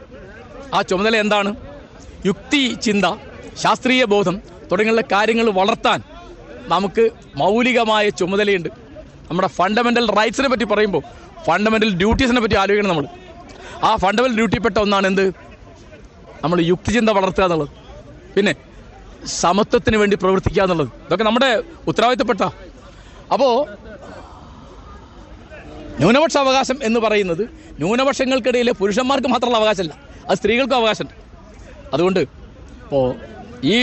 ആ ചുമതല എന്താണ്? യുക്തി ചിന്ത, ശാസ്ത്രീയ ബോധം തുടങ്ങിയുള്ള കാര്യങ്ങൾ വളർത്താൻ നമുക്ക് മൗലികമായ ചുമതലയുണ്ട്. നമ്മുടെ ഫണ്ടമെൻ്റൽ റൈറ്റ്സിനെ പറ്റി പറയുമ്പോൾ ഫണ്ടമെൻ്റൽ ഡ്യൂട്ടീസിനെ പറ്റി ആലോചിക്കണം നമ്മൾ. ആ ഫണ്ടമെൻ്റൽ ഡ്യൂട്ടിപ്പെട്ട ഒന്നാണ് എന്ത്? നമ്മൾ യുക്തിചിന്ത വളർത്തുക എന്നുള്ളത്, പിന്നെ സമത്വത്തിന് വേണ്ടി പ്രവർത്തിക്കുക എന്നുള്ളത്. ഇതൊക്കെ നമ്മുടെ ഉത്തരവാദിത്തപ്പെട്ട. അപ്പോൾ ന്യൂനപക്ഷ അവകാശം എന്ന് പറയുന്നത് ന്യൂനപക്ഷങ്ങൾക്കിടയിലെ പുരുഷന്മാർക്ക് മാത്രമുള്ള അവകാശമല്ല, അത് സ്ത്രീകൾക്കും അവകാശമുണ്ട്. അതുകൊണ്ട് ഇപ്പോൾ ഈ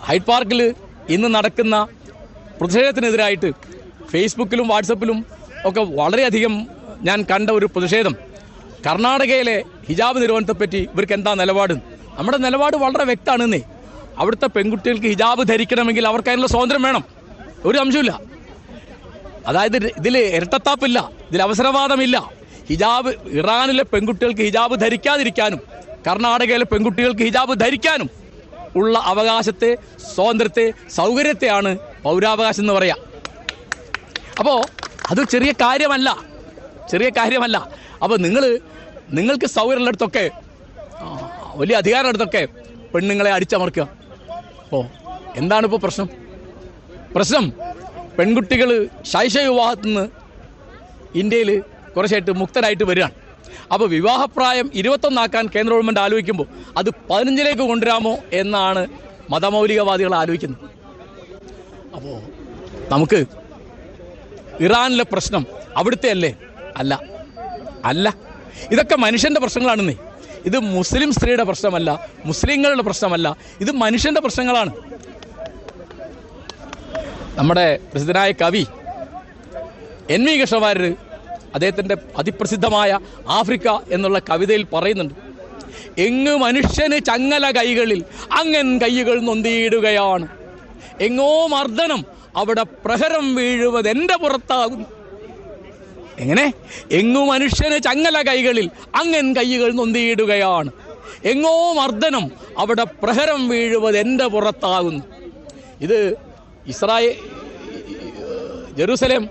ഹൈഡ് പാർക്കിൽ ഇന്ന് നടക്കുന്ന പ്രതിഷേധത്തിനെതിരായിട്ട് ഫേസ്ബുക്കിലും വാട്സപ്പിലും ഒക്കെ വളരെയധികം ഞാൻ കണ്ട ഒരു പ്രതിഷേധം, കർണാടകയിലെ ഹിജാബ് നിരോധനത്തെപ്പറ്റി ഇവർക്ക് എന്താ നിലപാട്? നമ്മുടെ നിലപാട് വളരെ വ്യക്തമാണെന്നേ. അവിടുത്തെ പെൺകുട്ടികൾക്ക് ഹിജാബ് ധരിക്കണമെങ്കിൽ അവർക്ക് അതിനുള്ള സ്വാതന്ത്ര്യം വേണം, ഒരു അംശമില്ല. അതായത് ഇതിൽ ഇരട്ടത്താപ്പില്ല, ഇതിൽ അവസരവാദമില്ല. ഹിജാബ് ഇറാനിലെ പെൺകുട്ടികൾക്ക് ഹിജാബ് ധരിക്കാതിരിക്കാനും കർണാടകയിലെ പെൺകുട്ടികൾക്ക് ഹിജാബ് ധരിക്കാനും ഉള്ള അവകാശത്തെ, സ്വാതന്ത്ര്യത്തെ, സൗകര്യത്തെയാണ് പൗരാവകാശം എന്ന് പറയാം. അപ്പോൾ അത് ചെറിയ കാര്യമല്ല. അപ്പോൾ നിങ്ങൾക്ക് സൗകര്യമുള്ളിടത്തൊക്കെ, വലിയ അധികാരമുള്ളിടത്തൊക്കെ പെണ്ണുങ്ങളെ അടിച്ചമർക്കുക. അപ്പോൾ എന്താണിപ്പോൾ പ്രശ്നം? പെൺകുട്ടികൾ ശൈശവ വിവാഹത്തിൽ നിന്ന് ഇന്ത്യയിൽ കുറച്ചായിട്ട് മുക്തരായിട്ട് വരികയാണ്. അപ്പോൾ വിവാഹപ്രായം 21 കേന്ദ്ര ഗവൺമെൻറ് ആലോചിക്കുമ്പോൾ അത് 15 കൊണ്ടുവരാമോ എന്നാണ് മതമൗലികവാദികൾ ആലോചിക്കുന്നത്. അപ്പോൾ നമുക്ക് ഇറാനിലെ പ്രശ്നം അവിടുത്തെ അല്ല, ഇതൊക്കെ മനുഷ്യൻ്റെ പ്രശ്നങ്ങളാണെന്നേ. ഇത് മുസ്ലിം സ്ത്രീയുടെ പ്രശ്നമല്ല, മുസ്ലിങ്ങളുടെ പ്രശ്നമല്ല, ഇത് മനുഷ്യൻ്റെ പ്രശ്നങ്ങളാണ്. നമ്മുടെ പ്രസിദ്ധനായ കവി NV കൃഷ്ണവാര്യർ അദ്ദേഹത്തിൻ്റെ അതിപ്രസിദ്ധമായ ആഫ്രിക്ക എന്നുള്ള കവിതയിൽ പറയുന്നുണ്ട്, എങ്ങു മനുഷ്യന് ചങ്ങല കൈകളിൽ അങ്ങൻ കൈകൾ നൊന്തിയിടുകയാണ്, എങ്ങോ മർദ്ദനം അവിടെ പ്രഹരം വീഴുവത് എൻ്റെ പുറത്താകുന്നു. എങ്ങനെ? എങ്ങു മനുഷ്യന് ചങ്ങല കൈകളിൽ അങ്ങൻ കൈകൾ നൊന്തിയിടുകയാണ്, എങ്ങോ മർദ്ദനം അവിടെ പ്രഹരം വീഴുവത് എൻ്റെ പുറത്താകുന്നു. ഇത് ജെറുസലേം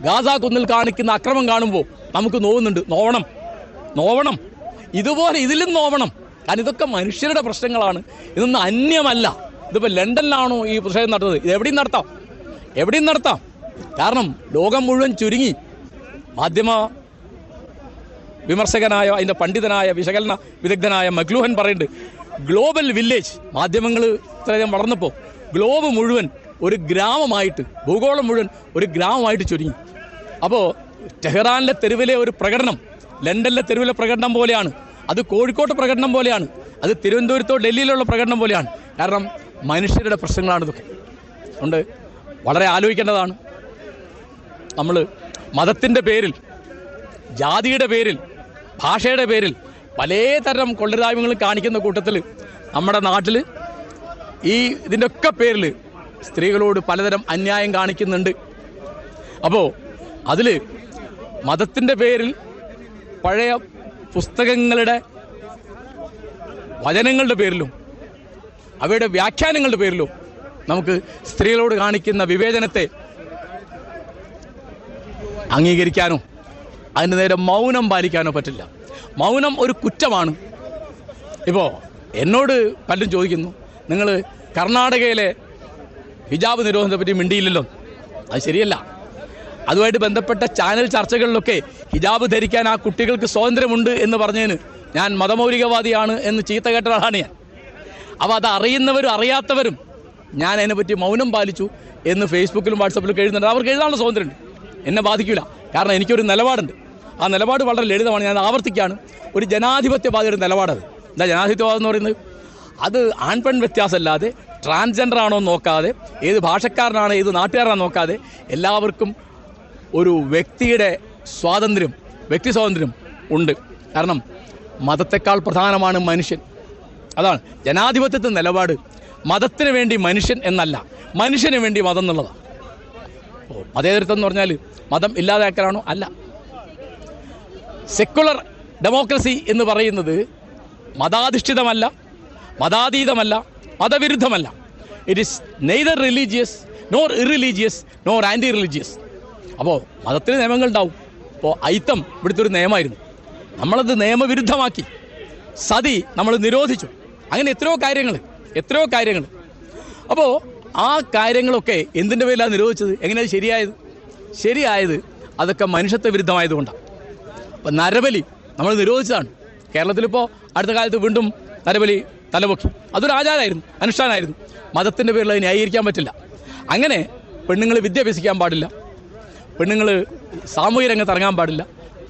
ഗാസ കുന്നിൽ കാണിക്കുന്ന അക്രമം കാണുമ്പോൾ നമുക്ക് നോവണം. ഇതുപോലെ ഇതിലും നോവണം. കാരണം ഇതൊക്കെ മനുഷ്യരുടെ പ്രശ്നങ്ങളാണ്, ഇതൊന്നും അന്യമല്ല. ഇതിപ്പോൾ ലണ്ടനിലാണോ ഈ പ്രശ്നം നടത്തുന്നത്? ഇത് എവിടെയും നടത്താം. കാരണം ലോകം മുഴുവൻ ചുരുങ്ങി. മാധ്യമ വിമർശകനായ, അതിൻ്റെ പണ്ഡിതനായ, വിശകലന വിദഗ്ധനായ മക്ലൂഹൻ പറയുന്നുണ്ട്, ഗ്ലോബൽ വില്ലേജ്, മാധ്യമങ്ങൾ ഇത്രയധികം വളർന്നപ്പോൾ ഗ്ലോബ് മുഴുവൻ ഒരു ഗ്രാമമായിട്ട്, ഭൂഗോളം മുഴുവൻ ഒരു ഗ്രാമമായിട്ട് ചുരുങ്ങി. അപ്പോൾ ടെഹ്റാനിലെ തെരുവിലെ ഒരു പ്രകടനം ലണ്ടനിലെ തെരുവിലെ പ്രകടനം പോലെയാണ്, അത് കോഴിക്കോട്ട് പ്രകടനം പോലെയാണ്, അത് തിരുവനന്തപുരത്തോ ഡൽഹിയിലുള്ള പ്രകടനം പോലെയാണ്. കാരണം മനുഷ്യരുടെ പ്രശ്നങ്ങളാണ് ഇതൊക്കെ. അതുകൊണ്ട് വളരെ ആലോചിക്കേണ്ടതാണ്. നമ്മൾ മതത്തിൻ്റെ പേരിൽ, ജാതിയുടെ പേരിൽ, ഭാഷയുടെ പേരിൽ പലതരം കൊള്ളരായ്മകൾ കാണിക്കുന്ന കൂട്ടത്തിൽ നമ്മുടെ നാട്ടിൽ ഇതിൻ്റെയൊക്കെ പേരിൽ സ്ത്രീകളോട് പലതരം അന്യായം കാണിക്കുന്നുണ്ട്. അപ്പോൾ അതിൽ മതത്തിൻ്റെ പേരിൽ പഴയ പുസ്തകങ്ങളുടെ വചനങ്ങളുടെ പേരിലും അവയുടെ വ്യാഖ്യാനങ്ങളുടെ പേരിലും നമുക്ക് സ്ത്രീകളോട് കാണിക്കുന്ന വിവേചനത്തെ അംഗീകരിക്കാനോ അതിന് നേരെ മൗനം പാലിക്കാനോ പറ്റില്ല. മൗനം ഒരു കുറ്റമാണ്. ഇപ്പോൾ എന്നോട് പലരും ചോദിക്കുന്നു, നിങ്ങൾ കർണാടകയിലെ ഹിജാബ് നിരോധനത്തെ പറ്റി മിണ്ടിയില്ലല്ലോ. അത് ശരിയല്ല. അതുമായിട്ട് ബന്ധപ്പെട്ട ചാനൽ ചർച്ചകളിലൊക്കെ ഹിജാബ് ധരിക്കാൻ ആ കുട്ടികൾക്ക് സ്വാതന്ത്ര്യമുണ്ട് എന്ന് പറഞ്ഞതിന് ഞാൻ മതമൗലികവാദിയാണ് എന്ന് ചീത്ത കേട്ട ആളാണ് ഞാൻ. അപ്പോൾ അത് അറിയുന്നവരും അറിയാത്തവരും ഞാൻ അതിനെപ്പറ്റി മൗനം പാലിച്ചു എന്ന് ഫേസ്ബുക്കിലും വാട്സപ്പിലും എഴുതുന്നുണ്ട്. അവർക്ക് എഴുതാനുള്ള സ്വാതന്ത്ര്യമുണ്ട്, എന്നെ ബാധിക്കില്ല. കാരണം എനിക്കൊരു നിലപാടുണ്ട്. ആ നിലപാട് വളരെ ലളിതമാണ്, ഞാൻ ആവർത്തിക്കുകയാണ്. ഒരു ജനാധിപത്യവാദിയുടെ നിലപാടത്. എന്താ ജനാധിപത്യവാദം എന്ന് പറയുന്നത്? അത് ആൺപെൺ വ്യത്യാസമല്ലാതെ, ട്രാൻസ്ജെൻഡർ ആണോ നോക്കാതെ, ഏത് ഭാഷക്കാരനാണ്, ഏത് നാട്ടുകാരനാണോ നോക്കാതെ, എല്ലാവർക്കും ഒരു വ്യക്തിയുടെ സ്വാതന്ത്ര്യം, വ്യക്തി സ്വാതന്ത്ര്യം ഉണ്ട്. കാരണം മതത്തെക്കാൾ പ്രധാനമാണ് മനുഷ്യൻ. അതാണ് ജനാധിപത്യത്തിൻ്റെ നിലപാട്. മതത്തിന് വേണ്ടി മനുഷ്യൻ എന്നല്ല, മനുഷ്യന് വേണ്ടി മതം എന്നുള്ളതാണ്. മതേതരത്വം എന്ന് പറഞ്ഞാൽ മതം ഇല്ലാതാക്കലാണോ? അല്ല. സെക്കുലർ ഡെമോക്രസി എന്ന് പറയുന്നത് മതാധിഷ്ഠിതമല്ല, മതാതീതമല്ല, മതവിരുദ്ധമല്ല. It is neither religious nor irreligious nor anti religious. അപ്പോൾ മതത്തിന് നിയമങ്ങളുണ്ടാവും. ഇപ്പോൾ അയിത്തം ഇവിടുത്തെ ഒരു നിയമമായിരുന്നു, നമ്മളത് നിയമവിരുദ്ധമാക്കി. സതി നമ്മൾ നിരോധിച്ചു. അങ്ങനെ എത്രയോ കാര്യങ്ങൾ. അപ്പോൾ ആ കാര്യങ്ങളൊക്കെ എന്തിൻ്റെ പേരിലാണ് നിരോധിച്ചത്? എങ്ങനെയാണ് ശരിയായത്? അതൊക്കെ മനുഷ്യത്വ വിരുദ്ധമായതുകൊണ്ടാണ്. അപ്പോൾ നരബലി നമ്മൾ നിരോധിച്ചതാണ്. കേരളത്തിലിപ്പോൾ അടുത്ത കാലത്ത് വീണ്ടും നരബലി തലപൊക്കി. അതൊരു ആചാരമായിരുന്നു, അനുഷ്ഠാനമായിരുന്നു. മതത്തിൻ്റെ പേരിൽ അത് ന്യായീകരിക്കാൻ പറ്റില്ല. അങ്ങനെ പെണ്ണുങ്ങൾ വിദ്യ അഭ്യസിക്കാൻ പാടില്ല, പെണ്ണുങ്ങൾ സാമൂഹ്യ രംഗത്ത് ഇറങ്ങാൻ പാടില്ല,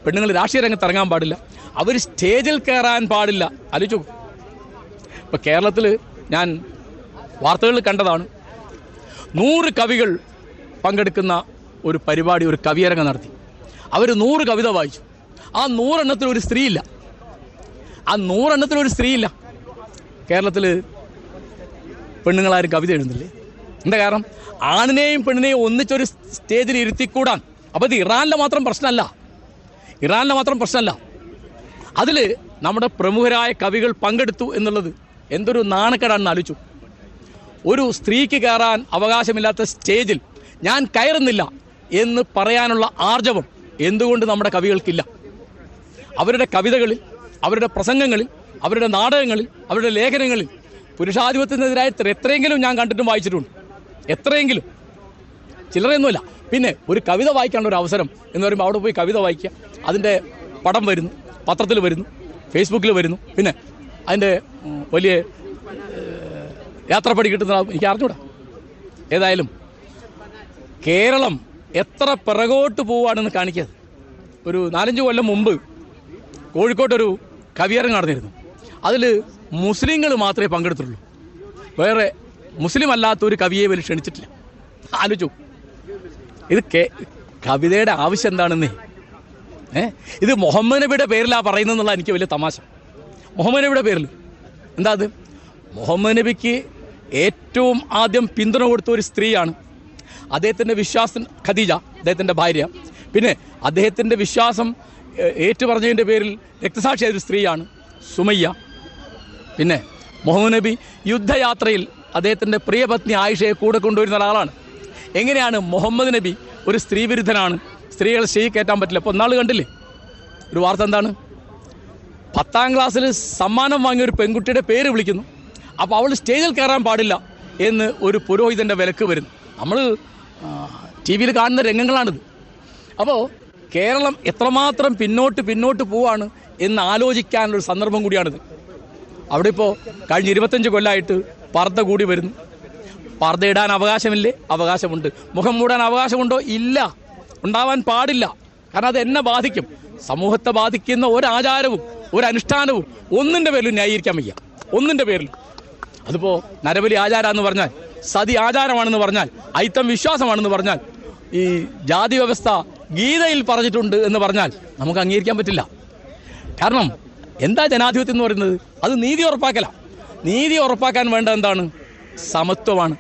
പെണ്ണുങ്ങൾ രാഷ്ട്രീയ രംഗത്ത് ഇറങ്ങാൻ പാടില്ല, അവർ സ്റ്റേജിൽ കയറാൻ പാടില്ല. ആലോചിച്ചു. ഇപ്പോൾ കേരളത്തിൽ ഞാൻ വാർത്തകളിൽ കണ്ടതാണ്, 100 കവികൾ പങ്കെടുക്കുന്ന ഒരു പരിപാടി, ഒരു കവിയരങ്ങ് നടത്തി. അവർ 100 കവിത വായിച്ചു. ആ 100 എണ്ണത്തിൽ ഒരു സ്ത്രീയില്ല. കേരളത്തിൽ പെണ്ണുങ്ങളാരും കവിത എഴുതുന്നില്ലേ? എന്താ കാരണം? ആണിനെയും പെണ്ണിനെയും ഒന്നിച്ചൊരു സ്റ്റേജിൽ ഇരുത്തിക്കൂടാൻ. അപ്പോൾ ഇത് ഇറാനിലെ മാത്രം പ്രശ്നമല്ല. അതിൽ നമ്മുടെ പ്രമുഖരായ കവികൾ പങ്കെടുത്തു എന്നുള്ളത് എന്തൊരു നാണക്കേടാണെന്ന് ആലോചിച്ചു. ഒരു സ്ത്രീക്ക് കയറാൻ അവകാശമില്ലാത്ത സ്റ്റേജിൽ ഞാൻ കയറുന്നില്ല എന്ന് പറയാനുള്ള ആർജവം എന്തുകൊണ്ട് നമ്മുടെ കവികൾക്കില്ല? അവരുടെ കവിതകളിൽ, അവരുടെ പ്രസംഗങ്ങളിൽ, അവരുടെ നാടകങ്ങളിൽ, അവരുടെ ലേഖനങ്ങളിൽ പുരുഷാധിപത്യത്തിനെതിരായ എത്രയെങ്കിലും ഞാൻ കണ്ടിട്ടും വായിച്ചിട്ടുണ്ട്. എത്രയെങ്കിലും, ചില്ലറയൊന്നുമില്ല. പിന്നെ ഒരു കവിത വായിക്കാനുള്ള ഒരു അവസരം എന്ന് പറയുമ്പോൾ അവിടെ പോയി കവിത വായിക്കുക, അതിൻ്റെ പടം വരുന്നു, പത്രത്തിൽ വരുന്നു, ഫേസ്ബുക്കിൽ വരുന്നു, പിന്നെ അതിൻ്റെ വലിയ യാത്രപ്പടി കിട്ടുന്ന എനിക്ക് അറിഞ്ഞൂടാ. ഏതായാലും കേരളം എത്ര പിറകോട്ട് പോവുകയാണെന്ന് കാണിക്കാതെ. ഒരു 4-5 കൊല്ലം മുമ്പ് കോഴിക്കോട്ടൊരു കവിയരങ്ങ് നടന്നിരുന്നു. അതിൽ മുസ്ലിങ്ങൾ മാത്രമേ പങ്കെടുത്തുള്ളൂ. വേറെ മുസ്ലിം അല്ലാത്തൊരു കവിയെ വലിയ ക്ഷണിച്ചിട്ടില്ല. ആലോചിച്ചു. ഇത് കവിതയുടെ ആവശ്യം എന്താണെന്നേ. ഇത് മുഹമ്മദ് നബിയുടെ പേരിലാണ് പറയുന്നതെന്നുള്ള എനിക്ക് വലിയ തമാശ. മുഹമ്മദ് നബിയുടെ പേരിൽ എന്താ അത്? മുഹമ്മദ് നബിക്ക് ഏറ്റവും ആദ്യം പിന്തുണ കൊടുത്ത ഒരു സ്ത്രീയാണ്. അദ്ദേഹത്തിൻ്റെ വിശ്വാസം ഖദീജ, അദ്ദേഹത്തിൻ്റെ ഭാര്യ. പിന്നെ അദ്ദേഹത്തിൻ്റെ വിശ്വാസം ഏറ്റുപറഞ്ഞതിൻ്റെ പേരിൽ രക്തസാക്ഷിയായ ഒരു സ്ത്രീയാണ് സുമയ്യ. പിന്നെ മുഹമ്മദ് നബി യുദ്ധയാത്രയിൽ അദ്ദേഹത്തിൻ്റെ പ്രിയപത്നി ആയിഷയെ കൂടെ കൊണ്ടുവരുന്ന ഒരാളാണ്. എങ്ങനെയാണ് മുഹമ്മദ് നബി ഒരു സ്ത്രീ വിരുദ്ധനാണ്, സ്ത്രീകളെ സ്റ്റേജിൽ കയറ്റാൻ പറ്റില്ല? അപ്പോൾ ഒന്നാൾ കണ്ടില്ലേ ഒരു വാർത്ത? എന്താണ്? 10ാം ക്ലാസ്സിൽ സമ്മാനം വാങ്ങിയ ഒരു പെൺകുട്ടിയുടെ പേര് വിളിക്കുന്നു. അപ്പോൾ അവൾ സ്റ്റേജിൽ കയറാൻ പാടില്ല എന്ന് ഒരു പുരോഹിതൻ്റെ വിലക്ക് വരുന്നു. നമ്മൾ ടി വിയിൽ കാണുന്ന രംഗങ്ങളാണിത്. അപ്പോൾ കേരളം എത്രമാത്രം പിന്നോട്ട് പോവാണ് എന്ന് ആലോചിക്കാനുള്ളൊരു സന്ദർഭം കൂടിയാണിത്. അവിടെ ഇപ്പോൾ കഴിഞ്ഞ 25 കൊല്ലമായിട്ട് പർദ്ദ കൂടി വരുന്നു. പർദ്ദ ഇടാൻ അവകാശമില്ലേ? അവകാശമുണ്ട്. മുഖം മൂടാൻ അവകാശമുണ്ടോ? ഇല്ല, ഉണ്ടാവാൻ പാടില്ല. കാരണം അത് എന്നെ ബാധിക്കും. സമൂഹത്തെ ബാധിക്കുന്ന ഒരാചാരവും ഒരനുഷ്ഠാനവും ഒന്നിൻ്റെ പേരിലും ന്യായീകരിക്കാൻ വയ്യ. ഒന്നിൻ്റെ പേരിൽ. അതിപ്പോൾ നരബലി ആചാരമെന്ന് പറഞ്ഞാൽ, സതി ആചാരമാണെന്ന് പറഞ്ഞാൽ, അയിത്തം വിശ്വാസമാണെന്ന് പറഞ്ഞാൽ, ഈ ജാതി വ്യവസ്ഥ ഗീതയിൽ പറഞ്ഞിട്ടുണ്ട് എന്ന് പറഞ്ഞാൽ നമുക്ക് അംഗീകരിക്കാൻ പറ്റില്ല. കാരണം എന്താ ജനാധിപത്യം എന്ന് പറയുന്നത്? അത് നീതി ഉറപ്പാക്കലാണ്. നീതി ഉറപ്പാക്കാൻ വേണ്ട എന്താണ്? സമത്വമാണ്.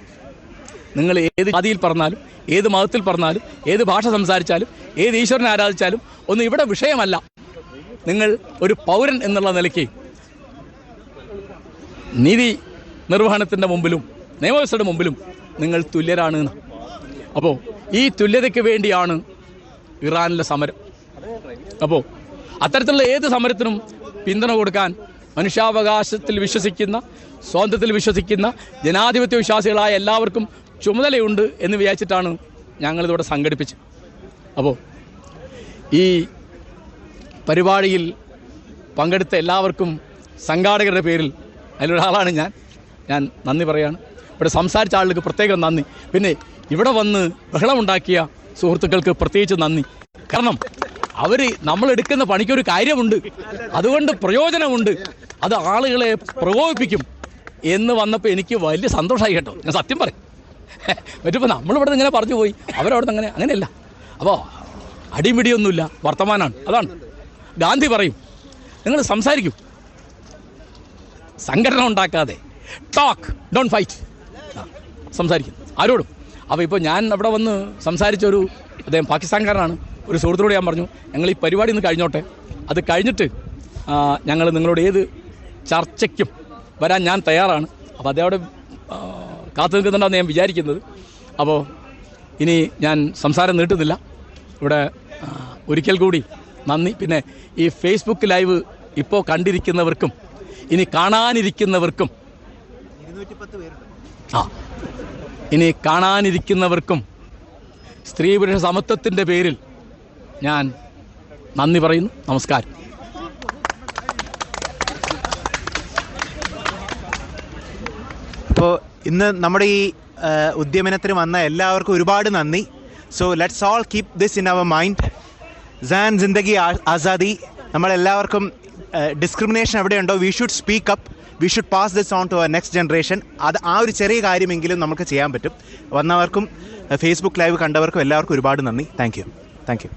നിങ്ങൾ ഏത് ജാതിയിൽ പറഞ്ഞാലും, ഏത് മതത്തിൽ പറഞ്ഞാലും, ഏത് ഭാഷ സംസാരിച്ചാലും, ഏത് ഈശ്വരനെ ആരാധിച്ചാലും ഒന്നും ഇവിടെ വിഷയമല്ല. നിങ്ങൾ ഒരു പൗരൻ എന്നുള്ള നിലയ്ക്ക് നീതി നിർവഹണത്തിൻ്റെ മുമ്പിലും നിയമവ്യവസ്ഥയുടെ മുമ്പിലും നിങ്ങൾ തുല്യരാണ്. അപ്പോൾ ഈ തുല്യതയ്ക്ക് വേണ്ടിയാണ് ഇറാനിലെ സമരം. അപ്പോൾ അത്തരത്തിലുള്ള ഏത് സമരത്തിനും പിന്തുണ കൊടുക്കാൻ മനുഷ്യാവകാശത്തിൽ വിശ്വസിക്കുന്ന, സ്വാതന്ത്ര്യത്തിൽ വിശ്വസിക്കുന്ന, ജനാധിപത്യ വിശ്വാസികളായ എല്ലാവർക്കും ചുമതലയുണ്ട് എന്ന് വിചാരിച്ചിട്ടാണ് ഞങ്ങളിതിവിടെ സംഘടിപ്പിച്ചത്. അപ്പോൾ ഈ പരിപാടിയിൽ പങ്കെടുത്ത എല്ലാവർക്കും സംഘാടകരുടെ പേരിൽ അതിലൊരാളാണ് ഞാൻ നന്ദി പറയുകയാണ്. ഇവിടെ സംസാരിച്ച ആളുകൾക്ക് പ്രത്യേകം നന്ദി. പിന്നെ ഇവിടെ വന്ന് ബഹളമുണ്ടാക്കിയ സുഹൃത്തുക്കൾക്ക് പ്രത്യേകിച്ച് നന്ദി. കാരണം അവർ നമ്മളെടുക്കുന്ന പണിക്കൊരു കാര്യമുണ്ട്, അതുകൊണ്ട് പ്രയോജനമുണ്ട്, അത് ആളുകളെ പ്രകോപിപ്പിക്കും എന്ന് വന്നപ്പോൾ എനിക്ക് വലിയ സന്തോഷമായി കേട്ടോ. ഞാൻ സത്യം പറയും. മറ്റിപ്പോൾ നമ്മളിവിടെ നിന്ന് ഇങ്ങനെ പറഞ്ഞു പോയി, അവരവിടെ നിന്ന് അങ്ങനെയല്ല. അപ്പോൾ അടിമിടിയൊന്നുമില്ല, വർത്തമാനമാണ്. അതാണ് ഗാന്ധി പറയും, നിങ്ങൾ സംസാരിക്കും, സംഘടന ഉണ്ടാക്കാതെ. Talk, don't fight. സംസാരിക്കും ആരോടും. അപ്പോൾ ഇപ്പോൾ ഞാൻ അവിടെ വന്ന് സംസാരിച്ചൊരു അദ്ദേഹം പാകിസ്ഥാൻകാരനാണ്. ഒരു സുഹൃത്തിനോട് ഞാൻ പറഞ്ഞു, ഞങ്ങൾ ഈ പരിപാടി ഒന്ന് കഴിഞ്ഞോട്ടെ, അത് കഴിഞ്ഞിട്ട് ഞങ്ങൾ നിങ്ങളോട് ഏത് ചർച്ചയ്ക്കും വരാൻ ഞാൻ തയ്യാറാണ്. അപ്പോൾ അദ്ദേഹം അവിടെ കാത്തു നിൽക്കുന്നുണ്ടെന്ന് ഞാൻ വിചാരിക്കുന്നത്. അപ്പോൾ ഇനി ഞാൻ സംസാരം നീട്ടുന്നില്ല. ഇവിടെ ഒരിക്കൽ കൂടി നന്ദി. പിന്നെ ഈ ഫേസ്ബുക്ക് ലൈവ് ഇപ്പോൾ കണ്ടിരിക്കുന്നവർക്കും ഇനി കാണാനിരിക്കുന്നവർക്കും ഇനി കാണാനിരിക്കുന്നവർക്കും സ്ത്രീ പുരുഷ സമത്വത്തിൻ്റെ പേരിൽ ഞാൻ നന്ദി പറയുന്നു. നമസ്കാരം. അപ്പോൾ ഇന്ന് നമ്മുടെ ഈ ഉദ്യമനത്തിന് വന്ന എല്ലാവർക്കും ഒരുപാട് നന്ദി. So let's all keep this in our mind. ജാൻ ജിന്ദഗി ആസാദി. നമ്മളെല്ലാവർക്കും ഡിസ്ക്രിമിനേഷൻ എവിടെയുണ്ടോ we should speak up, we should pass this on to our next generation. അത് ആ ഒരു ചെറിയ കാര്യമെങ്കിലും നമുക്ക് ചെയ്യാൻ പറ്റും. വന്നവർക്കും ഫേസ്ബുക്ക് ലൈവ് കണ്ടവർക്കും എല്ലാവർക്കും ഒരുപാട് നന്ദി. Thank you. Thank you.